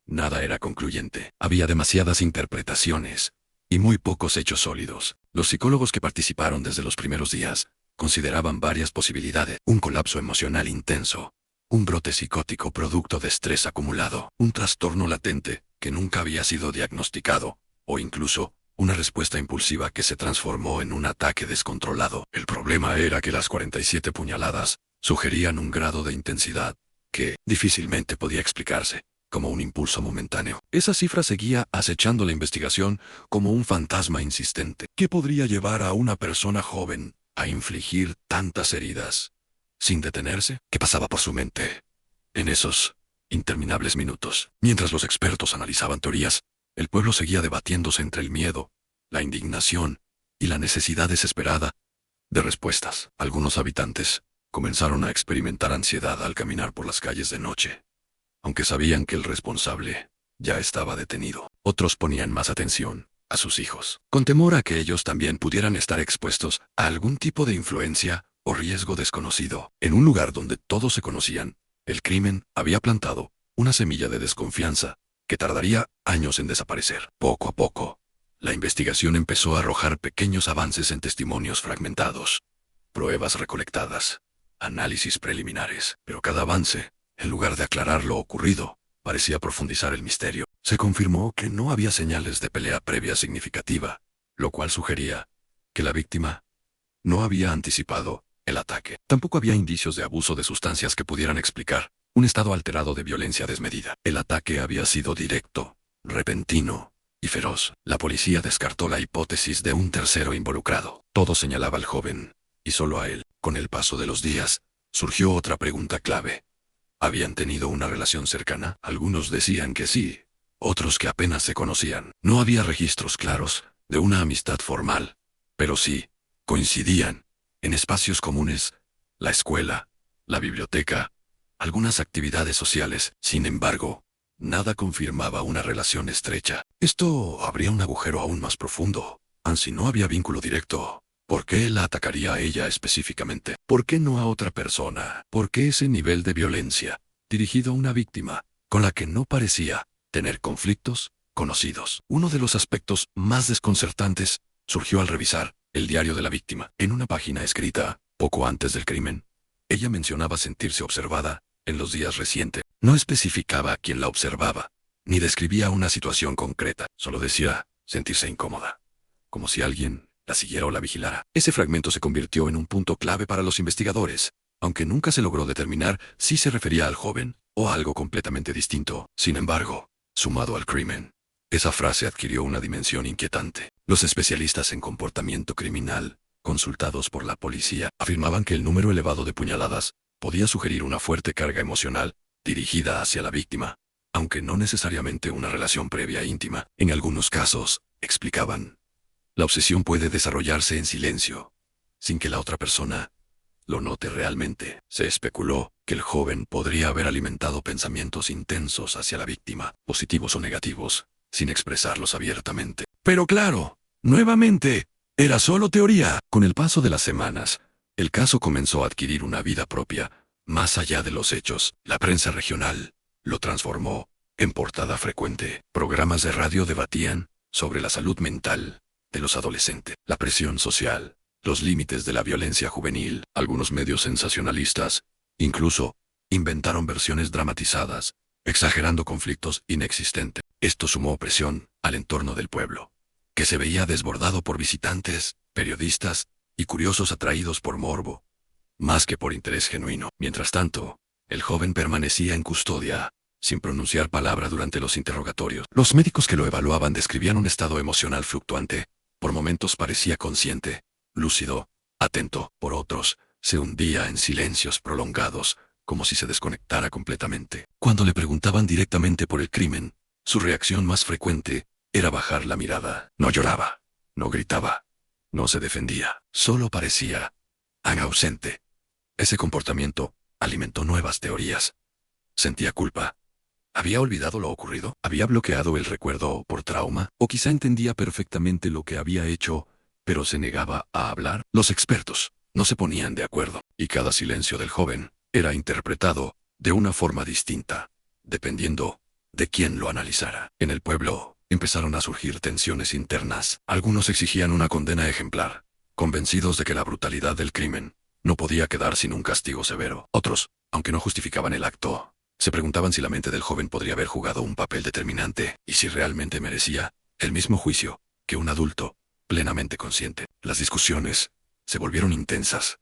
Nada era concluyente. Había demasiadas interpretaciones, y muy pocos hechos sólidos. Los psicólogos que participaron desde los primeros días consideraban varias posibilidades: un colapso emocional intenso, un brote psicótico producto de estrés acumulado, un trastorno latente que nunca había sido diagnosticado, o incluso una respuesta impulsiva que se transformó en un ataque descontrolado. El problema era que las 47 puñaladas sugerían un grado de intensidad que difícilmente podía explicarse como un impulso momentáneo. Esa cifra seguía acechando la investigación como un fantasma insistente. ¿Qué podría llevar a una persona joven a infligir tantas heridas sin detenerse? ¿Qué pasaba por su mente en esos interminables minutos? Mientras los expertos analizaban teorías, el pueblo seguía debatiéndose entre el miedo, la indignación y la necesidad desesperada de respuestas. Algunos habitantes comenzaron a experimentar ansiedad al caminar por las calles de noche, aunque sabían que el responsable ya estaba detenido. Otros ponían más atención a sus hijos, con temor a que ellos también pudieran estar expuestos a algún tipo de influencia o riesgo desconocido. En un lugar donde todos se conocían, el crimen había plantado una semilla de desconfianza que tardaría años en desaparecer. Poco a poco, la investigación empezó a arrojar pequeños avances en testimonios fragmentados, pruebas recolectadas, análisis preliminares, pero cada avance, en lugar de aclarar lo ocurrido, parecía profundizar el misterio. Se confirmó que no había señales de pelea previa significativa, lo cual sugería que la víctima no había anticipado el ataque. Tampoco había indicios de abuso de sustancias que pudieran explicar un estado alterado de violencia desmedida. El ataque había sido directo, repentino y feroz. La policía descartó la hipótesis de un tercero involucrado. Todo señalaba al joven, y solo a él. Con el paso de los días, surgió otra pregunta clave. ¿Habían tenido una relación cercana? Algunos decían que sí, otros que apenas se conocían. No había registros claros de una amistad formal, pero sí coincidían en espacios comunes, la escuela, la biblioteca, algunas actividades sociales. Sin embargo, nada confirmaba una relación estrecha. Esto abría un agujero aún más profundo. Si no había vínculo directo, ¿por qué la atacaría a ella específicamente? ¿Por qué no a otra persona? ¿Por qué ese nivel de violencia dirigido a una víctima con la que no parecía tener conflictos conocidos? Uno de los aspectos más desconcertantes surgió al revisar el diario de la víctima. En una página escrita poco antes del crimen, ella mencionaba sentirse observada en los días recientes. No especificaba a quién la observaba, ni describía una situación concreta. Solo decía sentirse incómoda, como si alguien la siguiera o la vigilara. Ese fragmento se convirtió en un punto clave para los investigadores, aunque nunca se logró determinar si se refería al joven o a algo completamente distinto. Sin embargo, sumado al crimen, esa frase adquirió una dimensión inquietante. Los especialistas en comportamiento criminal, consultados por la policía, afirmaban que el número elevado de puñaladas podía sugerir una fuerte carga emocional dirigida hacia la víctima, aunque no necesariamente una relación previa e íntima. En algunos casos, explicaban, la obsesión puede desarrollarse en silencio, sin que la otra persona lo note realmente. Se especuló que el joven podría haber alimentado pensamientos intensos hacia la víctima, positivos o negativos, sin expresarlos abiertamente. Pero claro, nuevamente, era solo teoría. Con el paso de las semanas, el caso comenzó a adquirir una vida propia, más allá de los hechos. La prensa regional lo transformó en portada frecuente. Programas de radio debatían sobre la salud mental de los adolescentes, la presión social, los límites de la violencia juvenil. Algunos medios sensacionalistas incluso inventaron versiones dramatizadas, exagerando conflictos inexistentes. Esto sumó presión al entorno del pueblo, que se veía desbordado por visitantes, periodistas y curiosos atraídos por morbo, más que por interés genuino. Mientras tanto, el joven permanecía en custodia, sin pronunciar palabra durante los interrogatorios. Los médicos que lo evaluaban describían un estado emocional fluctuante. Por momentos parecía consciente, lúcido, atento. Por otros, se hundía en silencios prolongados, como si se desconectara completamente. Cuando le preguntaban directamente por el crimen, su reacción más frecuente era bajar la mirada. No lloraba, no gritaba, no se defendía, solo parecía ausente. Ese comportamiento alimentó nuevas teorías. Sentía culpa. ¿Había olvidado lo ocurrido? ¿Había bloqueado el recuerdo por trauma? ¿O quizá entendía perfectamente lo que había hecho, pero se negaba a hablar? Los expertos no se ponían de acuerdo, y cada silencio del joven era interpretado de una forma distinta, dependiendo de quién lo analizara. En el pueblo, empezaron a surgir tensiones internas. Algunos exigían una condena ejemplar, convencidos de que la brutalidad del crimen no podía quedar sin un castigo severo. Otros, aunque no justificaban el acto, se preguntaban si la mente del joven podría haber jugado un papel determinante y si realmente merecía el mismo juicio que un adulto plenamente consciente. Las discusiones se volvieron intensas,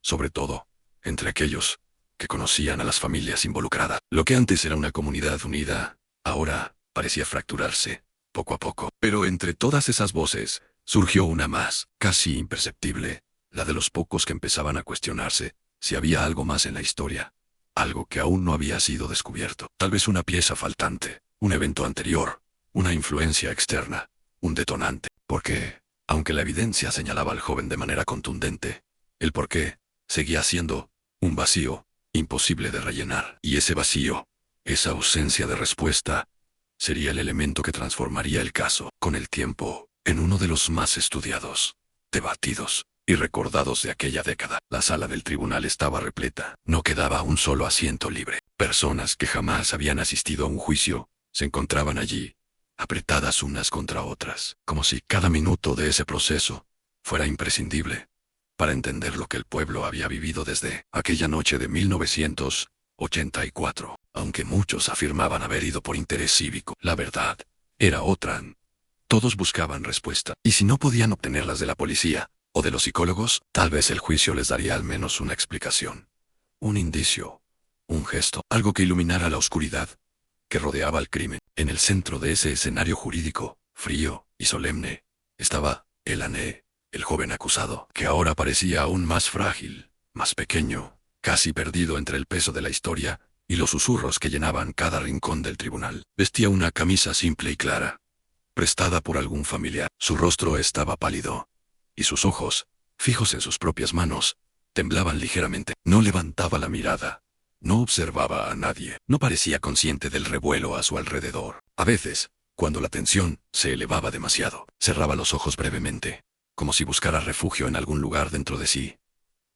sobre todo entre aquellos que conocían a las familias involucradas. Lo que antes era una comunidad unida, ahora parecía fracturarse, poco a poco. Pero entre todas esas voces, surgió una más, casi imperceptible, la de los pocos que empezaban a cuestionarse si había algo más en la historia, algo que aún no había sido descubierto. Tal vez una pieza faltante, un evento anterior, una influencia externa, un detonante. Porque, aunque la evidencia señalaba al joven de manera contundente, el porqué seguía siendo un vacío imposible de rellenar. Y ese vacío, esa ausencia de respuesta, sería el elemento que transformaría el caso, con el tiempo, en uno de los más estudiados, debatidos y recordados de aquella década. La sala del tribunal estaba repleta. No quedaba un solo asiento libre. Personas que jamás habían asistido a un juicio se encontraban allí, apretadas unas contra otras, como si cada minuto de ese proceso fuera imprescindible para entender lo que el pueblo había vivido desde aquella noche de 1984. Aunque muchos afirmaban haber ido por interés cívico, la verdad era otra. Todos buscaban respuesta, y si no podían obtenerlas de la policía o de los psicólogos, tal vez el juicio les daría al menos una explicación, un indicio, un gesto, algo que iluminara la oscuridad que rodeaba el crimen. En el centro de ese escenario jurídico, frío y solemne, estaba Elané, el joven acusado, que ahora parecía aún más frágil, más pequeño, casi perdido entre el peso de la historia y los susurros que llenaban cada rincón del tribunal. Vestía una camisa simple y clara, prestada por algún familiar. Su rostro estaba pálido, y sus ojos, fijos en sus propias manos, temblaban ligeramente. No levantaba la mirada. No observaba a nadie. No parecía consciente del revuelo a su alrededor. A veces, cuando la tensión se elevaba demasiado, cerraba los ojos brevemente, como si buscara refugio en algún lugar dentro de sí.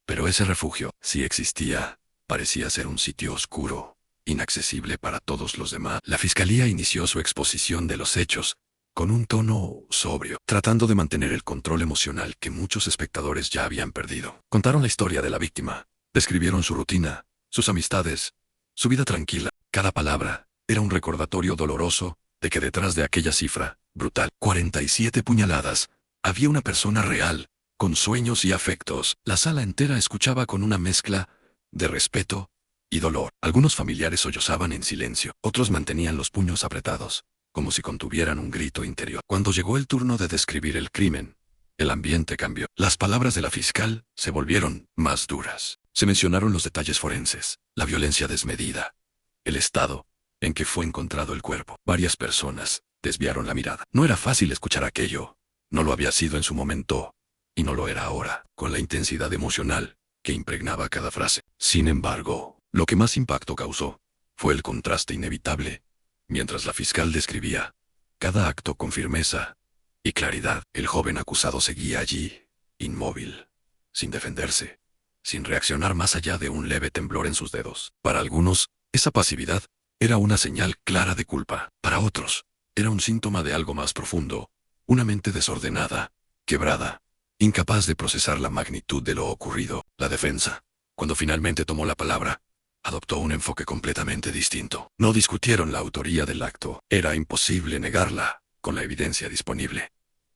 Pero ese refugio, si existía, parecía ser un sitio oscuro, inaccesible para todos los demás. La fiscalía inició su exposición de los hechos, con un tono sobrio, tratando de mantener el control emocional que muchos espectadores ya habían perdido. Contaron la historia de la víctima, describieron su rutina, sus amistades, su vida tranquila. Cada palabra era un recordatorio doloroso de que detrás de aquella cifra brutal, 47 puñaladas, había una persona real, con sueños y afectos. La sala entera escuchaba con una mezcla de respeto y dolor. Algunos familiares sollozaban en silencio, otros mantenían los puños apretados, como si contuvieran un grito interior. Cuando llegó el turno de describir el crimen, el ambiente cambió. Las palabras de la fiscal se volvieron más duras. Se mencionaron los detalles forenses, la violencia desmedida, el estado en que fue encontrado el cuerpo. Varias personas desviaron la mirada. No era fácil escuchar aquello. No lo había sido en su momento, y no lo era ahora, con la intensidad emocional que impregnaba cada frase. Sin embargo, lo que más impacto causó fue el contraste inevitable. Mientras la fiscal describía cada acto con firmeza y claridad, el joven acusado seguía allí, inmóvil, sin defenderse, sin reaccionar más allá de un leve temblor en sus dedos. Para algunos, esa pasividad era una señal clara de culpa. Para otros, era un síntoma de algo más profundo, una mente desordenada, quebrada, incapaz de procesar la magnitud de lo ocurrido. La defensa, cuando finalmente tomó la palabra, adoptó un enfoque completamente distinto. No discutieron la autoría del acto. Era imposible negarla, con la evidencia disponible.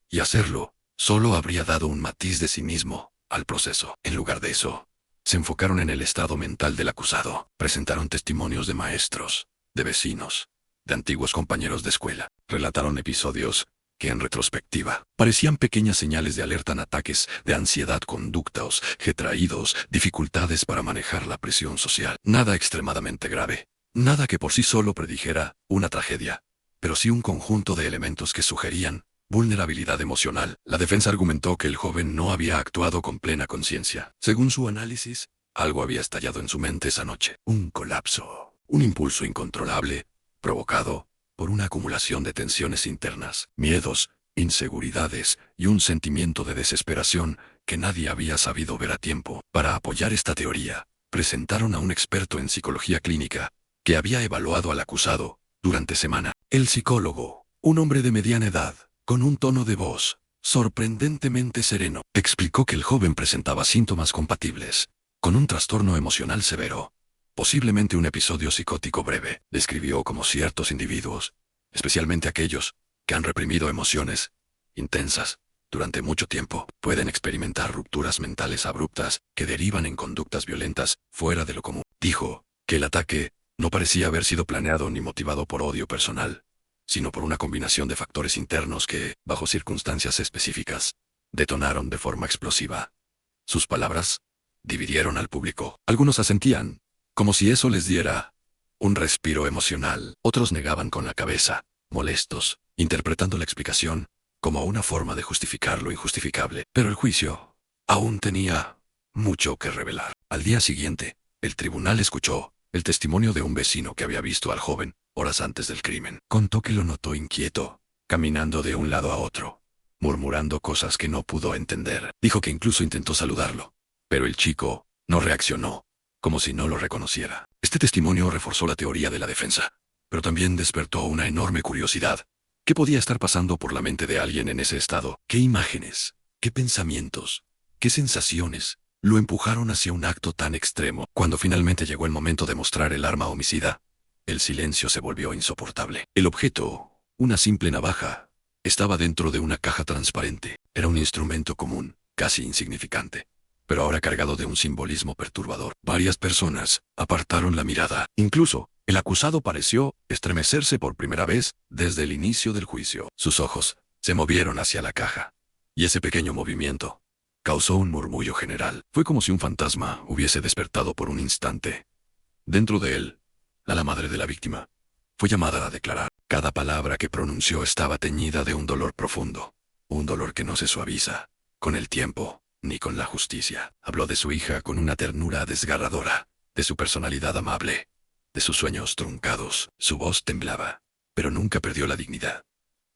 Y hacerlo, solo habría dado un matiz de cinismo al proceso. En lugar de eso, se enfocaron en el estado mental del acusado. Presentaron testimonios de maestros, de vecinos, de antiguos compañeros de escuela. Relataron episodios que en retrospectiva parecían pequeñas señales de alerta en ataques de ansiedad, conductos retraídos, dificultades para manejar la presión social. Nada extremadamente grave, nada que por sí solo predijera una tragedia, pero sí un conjunto de elementos que sugerían vulnerabilidad emocional. La defensa argumentó que el joven no había actuado con plena conciencia. Según su análisis, algo había estallado en su mente esa noche. Un colapso, un impulso incontrolable, provocado por una acumulación de tensiones internas, miedos, inseguridades y un sentimiento de desesperación que nadie había sabido ver a tiempo. Para apoyar esta teoría, presentaron a un experto en psicología clínica, que había evaluado al acusado durante semana. El psicólogo Un hombre de mediana edad, con un tono de voz sorprendentemente sereno, explicó que el joven presentaba síntomas compatibles con un trastorno emocional severo, posiblemente un episodio psicótico breve. Describió cómo ciertos individuos, especialmente aquellos que han reprimido emociones intensas durante mucho tiempo, pueden experimentar rupturas mentales abruptas que derivan en conductas violentas fuera de lo común. Dijo que el ataque no parecía haber sido planeado ni motivado por odio personal, sino por una combinación de factores internos que, bajo circunstancias específicas, detonaron de forma explosiva. Sus palabras dividieron al público. Algunos asentían, como si eso les diera un respiro emocional. Otros negaban con la cabeza, molestos, interpretando la explicación como una forma de justificar lo injustificable. Pero el juicio aún tenía mucho que revelar. Al día siguiente, el tribunal escuchó el testimonio de un vecino que había visto al joven horas antes del crimen. Contó que lo notó inquieto, caminando de un lado a otro, murmurando cosas que no pudo entender. Dijo que incluso intentó saludarlo, pero el chico no reaccionó, como si no lo reconociera. Este testimonio reforzó la teoría de la defensa, pero también despertó una enorme curiosidad. ¿Qué podía estar pasando por la mente de alguien en ese estado? ¿Qué imágenes, qué pensamientos, qué sensaciones lo empujaron hacia un acto tan extremo? Cuando finalmente llegó el momento de mostrar el arma homicida, el silencio se volvió insoportable. El objeto, una simple navaja, estaba dentro de una caja transparente. Era un instrumento común, casi insignificante, pero ahora cargado de un simbolismo perturbador. Varias personas apartaron la mirada. Incluso, el acusado pareció estremecerse por primera vez desde el inicio del juicio. Sus ojos se movieron hacia la caja, y ese pequeño movimiento causó un murmullo general. Fue como si un fantasma hubiese despertado por un instante. Dentro de él, la madre de la víctima fue llamada a declarar. Cada palabra que pronunció estaba teñida de un dolor profundo, un dolor que no se suaviza con el tiempo ni con la justicia. Habló de su hija con una ternura desgarradora, de su personalidad amable, de sus sueños truncados. Su voz temblaba, pero nunca perdió la dignidad.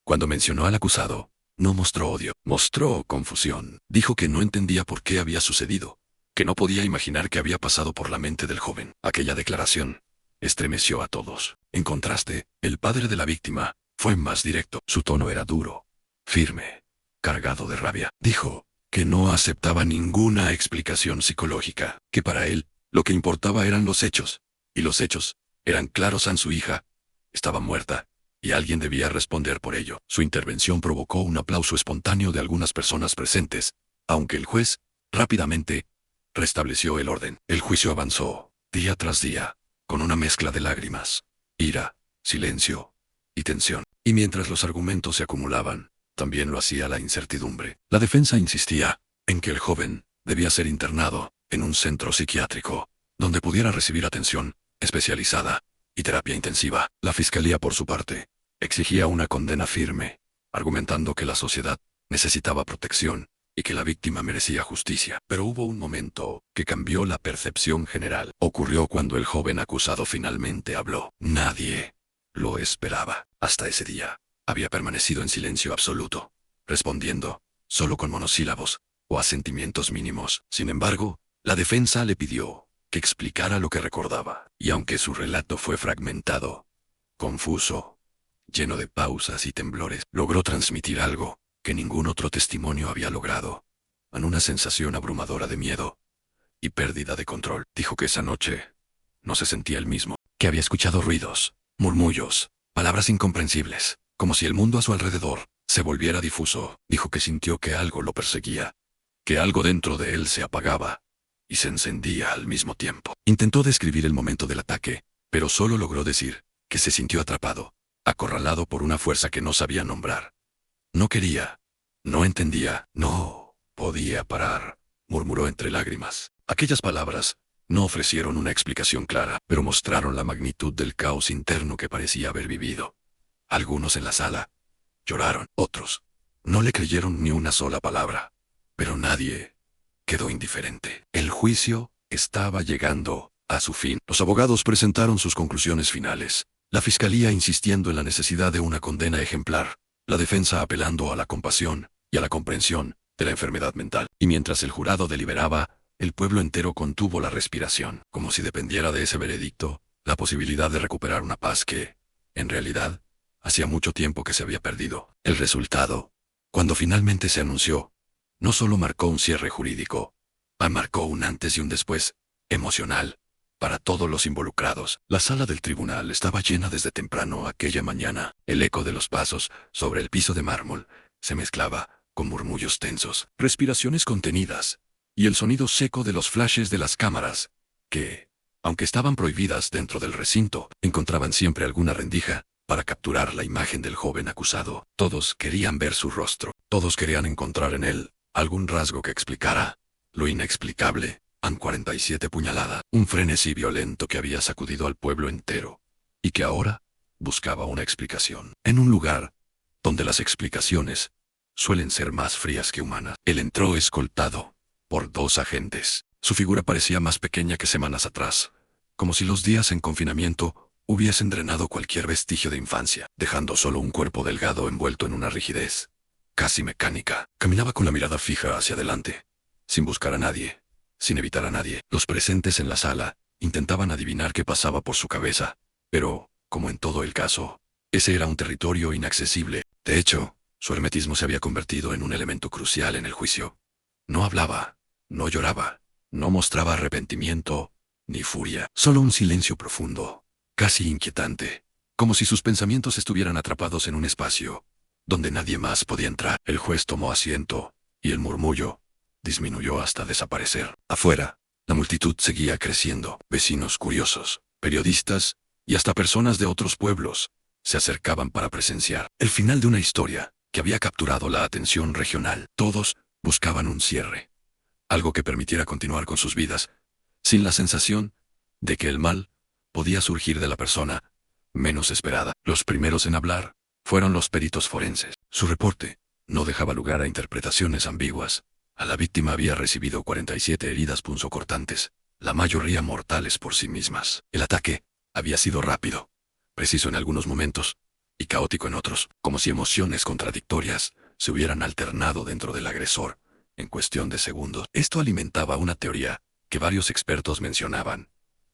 Cuando mencionó al acusado, no mostró odio, mostró confusión. Dijo que no entendía por qué había sucedido, que no podía imaginar qué había pasado por la mente del joven. Aquella declaración estremeció a todos. En contraste, el padre de la víctima fue más directo. Su tono era duro, firme, cargado de rabia. Dijo que no aceptaba ninguna explicación psicológica, que para él lo que importaba eran los hechos, y los hechos eran claros. Su hija estaba muerta, y alguien debía responder por ello. Su intervención provocó un aplauso espontáneo de algunas personas presentes, aunque el juez rápidamente restableció el orden. El juicio avanzó, día tras día, con una mezcla de lágrimas, ira, silencio y tensión. Y mientras los argumentos se acumulaban, también lo hacía la incertidumbre. La defensa insistía en que el joven debía ser internado en un centro psiquiátrico, donde pudiera recibir atención especializada y terapia intensiva. La fiscalía, por su parte, exigía una condena firme, argumentando que la sociedad necesitaba protección y que la víctima merecía justicia. Pero hubo un momento que cambió la percepción general. Ocurrió cuando el joven acusado finalmente habló. Nadie lo esperaba. Hasta ese día, había permanecido en silencio absoluto, respondiendo solo con monosílabos o asentimientos mínimos. Sin embargo, la defensa le pidió que explicara lo que recordaba, y aunque su relato fue fragmentado, confuso, lleno de pausas y temblores, logró transmitir algo que ningún otro testimonio había logrado, en una sensación abrumadora de miedo y pérdida de control. Dijo que esa noche no se sentía el mismo, que había escuchado ruidos, murmullos, palabras incomprensibles, como si el mundo a su alrededor se volviera difuso. Dijo que sintió que algo lo perseguía, que algo dentro de él se apagaba y se encendía al mismo tiempo. Intentó describir el momento del ataque, pero solo logró decir que se sintió atrapado, acorralado por una fuerza que no sabía nombrar. No quería, no entendía, no podía parar, murmuró entre lágrimas. Aquellas palabras no ofrecieron una explicación clara, pero mostraron la magnitud del caos interno que parecía haber vivido. Algunos en la sala lloraron, otros no le creyeron ni una sola palabra, pero nadie quedó indiferente. El juicio estaba llegando a su fin. Los abogados presentaron sus conclusiones finales, la fiscalía insistiendo en la necesidad de una condena ejemplar, la defensa apelando a la compasión y a la comprensión de la enfermedad mental. Y mientras el jurado deliberaba, el pueblo entero contuvo la respiración, como si dependiera de ese veredicto la posibilidad de recuperar una paz que, en realidad, Hacía mucho tiempo que se había perdido. El resultado, cuando finalmente se anunció, no solo marcó un cierre jurídico, marcó un antes y un después, emocional, para todos los involucrados. La sala del tribunal estaba llena desde temprano aquella mañana. El eco de los pasos sobre el piso de mármol se mezclaba con murmullos tensos, respiraciones contenidas, y el sonido seco de los flashes de las cámaras, que, aunque estaban prohibidas dentro del recinto, encontraban siempre alguna rendija para capturar la imagen del joven acusado. Todos querían ver su rostro, todos querían encontrar en él algún rasgo que explicara lo inexplicable. Han 47 puñaladas, un frenesí violento que había sacudido al pueblo entero, y que ahora buscaba una explicación. En un lugar donde las explicaciones suelen ser más frías que humanas. Él entró escoltado por 2 agentes. Su figura parecía más pequeña que semanas atrás, como si los días en confinamiento hubiesen drenado cualquier vestigio de infancia, dejando solo un cuerpo delgado envuelto en una rigidez casi mecánica. Caminaba con la mirada fija hacia adelante, sin buscar a nadie, sin evitar a nadie. Los presentes en la sala intentaban adivinar qué pasaba por su cabeza, pero, como en todo el caso, ese era un territorio inaccesible. De hecho, su hermetismo se había convertido en un elemento crucial en el juicio. No hablaba, no lloraba, no mostraba arrepentimiento ni furia, solo un silencio profundo, casi inquietante, como si sus pensamientos estuvieran atrapados en un espacio donde nadie más podía entrar. El juez tomó asiento, y el murmullo disminuyó hasta desaparecer. Afuera, la multitud seguía creciendo. Vecinos curiosos, periodistas y hasta personas de otros pueblos se acercaban para presenciar el final de una historia que había capturado la atención regional. Todos buscaban un cierre, algo que permitiera continuar con sus vidas, sin la sensación de que el mal podía surgir de la persona menos esperada. Los primeros en hablar fueron los peritos forenses. Su reporte no dejaba lugar a interpretaciones ambiguas. A la víctima había recibido 47 heridas punzocortantes, la mayoría mortales por sí mismas. El ataque había sido rápido, preciso en algunos momentos, y caótico en otros, como si emociones contradictorias se hubieran alternado dentro del agresor en cuestión de segundos. Esto alimentaba una teoría que varios expertos mencionaban: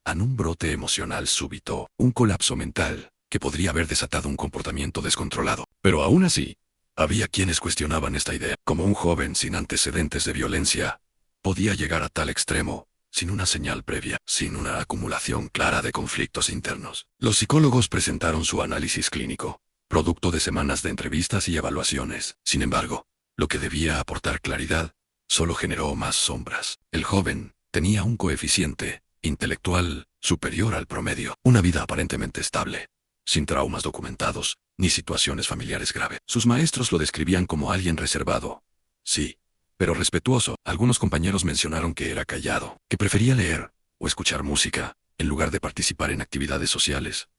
un brote emocional súbito, un colapso mental, que podría haber desatado un comportamiento descontrolado. Pero aún así, había quienes cuestionaban esta idea. Como un joven sin antecedentes de violencia podía llegar a tal extremo, sin una señal previa, sin una acumulación clara de conflictos internos. Los psicólogos presentaron su análisis clínico, producto de semanas de entrevistas y evaluaciones. Sin embargo, lo que debía aportar claridad solo generó más sombras. El joven tenía un coeficiente intelectual superior al promedio, una vida aparentemente estable, sin traumas documentados, ni situaciones familiares graves. Sus maestros lo describían como alguien reservado, sí, pero respetuoso. Algunos compañeros mencionaron que era callado, que prefería leer o escuchar música, en lugar de participar en actividades sociales.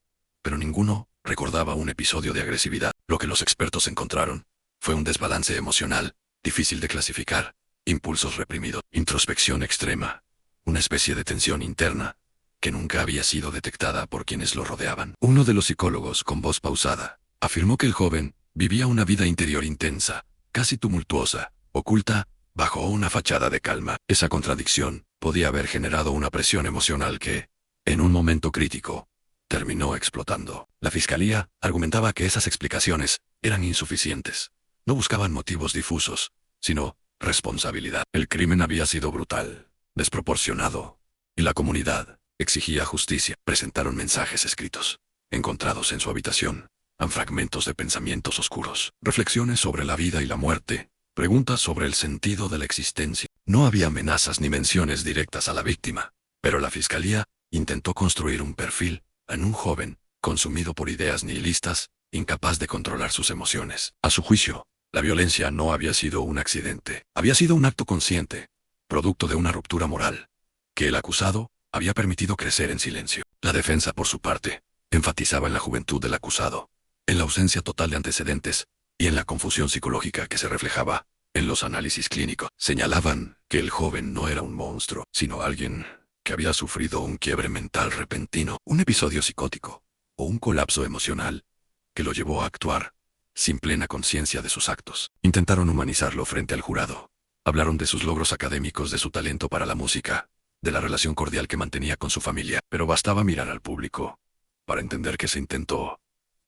Pero ninguno recordaba un episodio de agresividad. Lo que los expertos encontraron fue un desbalance emocional, difícil de clasificar, impulsos reprimidos, introspección extrema, una especie de tensión interna que nunca había sido detectada por quienes lo rodeaban. Uno de los psicólogos, con voz pausada, afirmó que el joven vivía una vida interior intensa, casi tumultuosa, oculta, bajo una fachada de calma. Esa contradicción podía haber generado una presión emocional que, en un momento crítico, terminó explotando. La fiscalía argumentaba que esas explicaciones eran insuficientes. No buscaban motivos difusos, sino responsabilidad. El crimen había sido brutal, desproporcionado, y la comunidad exigía justicia. Presentaron mensajes escritos, encontrados en su habitación, fragmentos de pensamientos oscuros, reflexiones sobre la vida y la muerte, preguntas sobre el sentido de la existencia. No había amenazas ni menciones directas a la víctima, pero la fiscalía intentó construir un perfil en un joven consumido por ideas nihilistas, incapaz de controlar sus emociones. A su juicio, la violencia no había sido un accidente, había sido un acto consciente, producto de una ruptura moral, que el acusado había permitido crecer en silencio. La defensa, por su parte, enfatizaba en la juventud del acusado, en la ausencia total de antecedentes, y en la confusión psicológica que se reflejaba en los análisis clínicos. Señalaban que el joven no era un monstruo, sino alguien que había sufrido un quiebre mental repentino, un episodio psicótico, o un colapso emocional, que lo llevó a actuar sin plena conciencia de sus actos. Intentaron humanizarlo frente al jurado. Hablaron de sus logros académicos, de su talento para la música, de la relación cordial que mantenía con su familia, pero bastaba mirar al público para entender que ese intento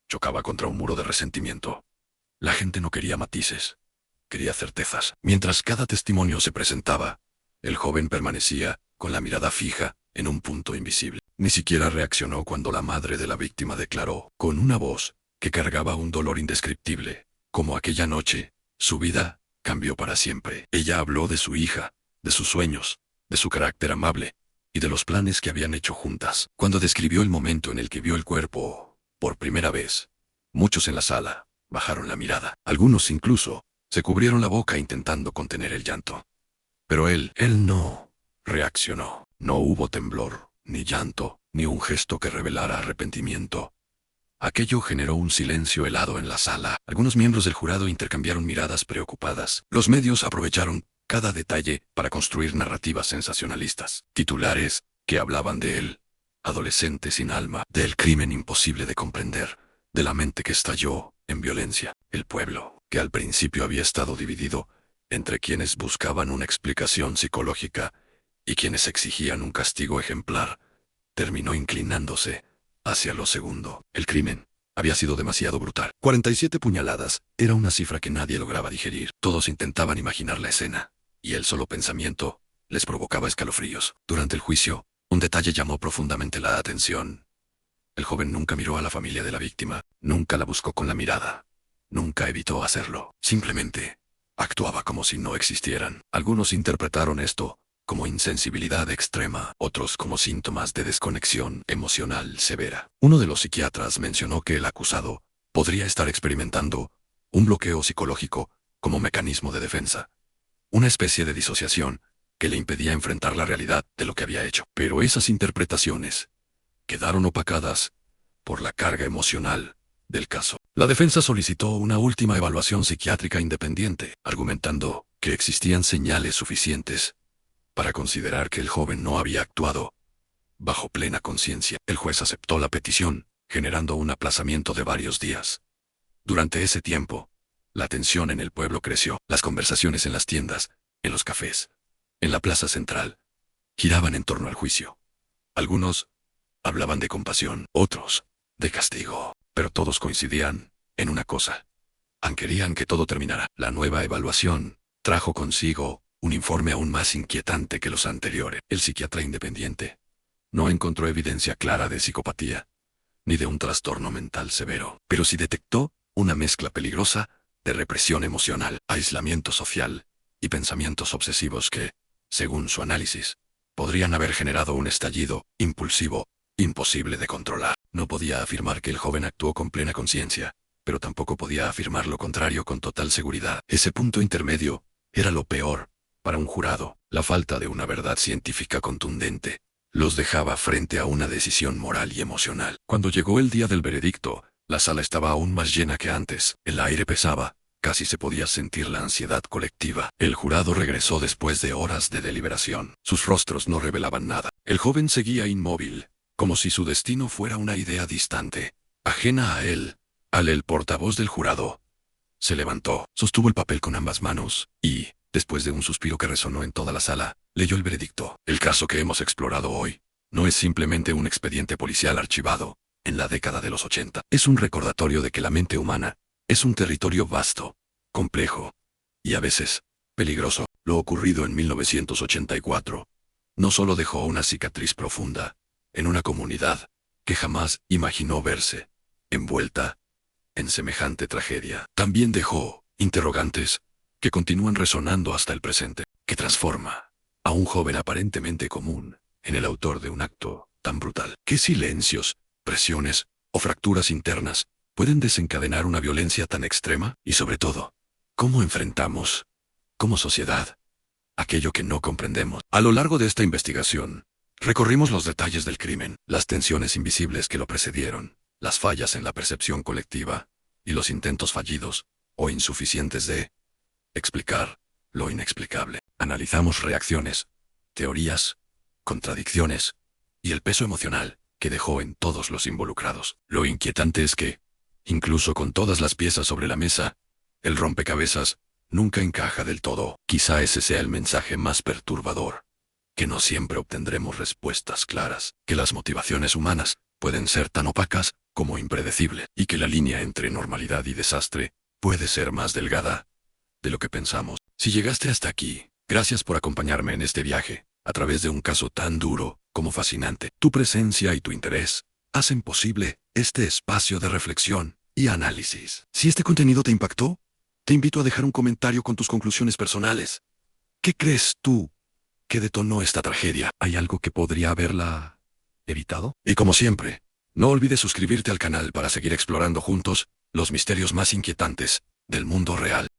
chocaba contra un muro de resentimiento. La gente no quería matices, quería certezas. Mientras cada testimonio se presentaba, el joven permanecía, con la mirada fija, en un punto invisible. Ni siquiera reaccionó cuando la madre de la víctima declaró, con una voz que cargaba un dolor indescriptible, como aquella noche, su vida cambió para siempre. Ella habló de su hija, de sus sueños, de su carácter amable, y de los planes que habían hecho juntas. Cuando describió el momento en el que vio el cuerpo, por primera vez, muchos en la sala bajaron la mirada. Algunos incluso se cubrieron la boca intentando contener el llanto. Pero él no reaccionó. No hubo temblor, ni llanto, ni un gesto que revelara arrepentimiento. Aquello generó un silencio helado en la sala. Algunos miembros del jurado intercambiaron miradas preocupadas. Los medios aprovecharon cada detalle para construir narrativas sensacionalistas. Titulares que hablaban de él, adolescente sin alma, del crimen imposible de comprender, de la mente que estalló en violencia. El pueblo, que al principio había estado dividido entre quienes buscaban una explicación psicológica y quienes exigían un castigo ejemplar, terminó inclinándose hacia lo segundo. El crimen había sido demasiado brutal. 47 puñaladas era una cifra que nadie lograba digerir. Todos intentaban imaginar la escena, y el solo pensamiento les provocaba escalofríos. Durante el juicio, un detalle llamó profundamente la atención. El joven nunca miró a la familia de la víctima, nunca la buscó con la mirada, nunca evitó hacerlo. Simplemente actuaba como si no existieran. Algunos interpretaron esto como insensibilidad extrema, otros como síntomas de desconexión emocional severa. Uno de los psiquiatras mencionó que el acusado podría estar experimentando un bloqueo psicológico como mecanismo de defensa, una especie de disociación que le impedía enfrentar la realidad de lo que había hecho. Pero esas interpretaciones quedaron opacadas por la carga emocional del caso. La defensa solicitó una última evaluación psiquiátrica independiente, argumentando que existían señales suficientes para considerar que el joven no había actuado bajo plena conciencia. El juez aceptó la petición, generando un aplazamiento de varios días. Durante ese tiempo, la tensión en el pueblo creció. Las conversaciones en las tiendas, en los cafés, en la plaza central, giraban en torno al juicio. Algunos hablaban de compasión, otros de castigo, pero todos coincidían en una cosa: querían que todo terminara. La nueva evaluación trajo consigo un informe aún más inquietante que los anteriores. El psiquiatra independiente no encontró evidencia clara de psicopatía, ni de un trastorno mental severo, pero sí detectó una mezcla peligrosa de represión emocional, aislamiento social y pensamientos obsesivos que, según su análisis, podrían haber generado un estallido impulsivo imposible de controlar. No podía afirmar que el joven actuó con plena conciencia, pero tampoco podía afirmar lo contrario con total seguridad. Ese punto intermedio era lo peor para un jurado. La falta de una verdad científica contundente los dejaba frente a una decisión moral y emocional. Cuando llegó el día del veredicto, la sala estaba aún más llena que antes. El aire pesaba, casi se podía sentir la ansiedad colectiva. El jurado regresó después de horas de deliberación. Sus rostros no revelaban nada. El joven seguía inmóvil, como si su destino fuera una idea distante, ajena a él. El portavoz del jurado se levantó, sostuvo el papel con ambas manos, y, después de un suspiro que resonó en toda la sala, leyó el veredicto. El caso que hemos explorado hoy no es simplemente un expediente policial archivado en la década de los 80. Es un recordatorio de que la mente humana es un territorio vasto, complejo y a veces peligroso. Lo ocurrido en 1984 no solo dejó una cicatriz profunda en una comunidad que jamás imaginó verse envuelta en semejante tragedia, también dejó interrogantes que continúan resonando hasta el presente. ¿Qué transforma a un joven aparentemente común en el autor de un acto tan brutal? ¿Qué silencios, presiones o fracturas internas pueden desencadenar una violencia tan extrema? Y sobre todo, ¿cómo enfrentamos, como sociedad, aquello que no comprendemos? A lo largo de esta investigación, recorrimos los detalles del crimen, las tensiones invisibles que lo precedieron, las fallas en la percepción colectiva y los intentos fallidos o insuficientes de explicar lo inexplicable. Analizamos reacciones, teorías, contradicciones y el peso emocional que dejó en todos los involucrados. Lo inquietante es que, incluso con todas las piezas sobre la mesa, el rompecabezas nunca encaja del todo. Quizá ese sea el mensaje más perturbador, que no siempre obtendremos respuestas claras, que las motivaciones humanas pueden ser tan opacas como impredecible, y que la línea entre normalidad y desastre puede ser más delgada de lo que pensamos. Si llegaste hasta aquí, gracias por acompañarme en este viaje, a través de un caso tan duro como fascinante. Tu presencia y tu interés hacen posible este espacio de reflexión y análisis. Si este contenido te impactó, te invito a dejar un comentario con tus conclusiones personales. ¿Qué crees tú que detonó esta tragedia? ¿Hay algo que podría haberla evitado? Y como siempre, no olvides suscribirte al canal para seguir explorando juntos los misterios más inquietantes del mundo real.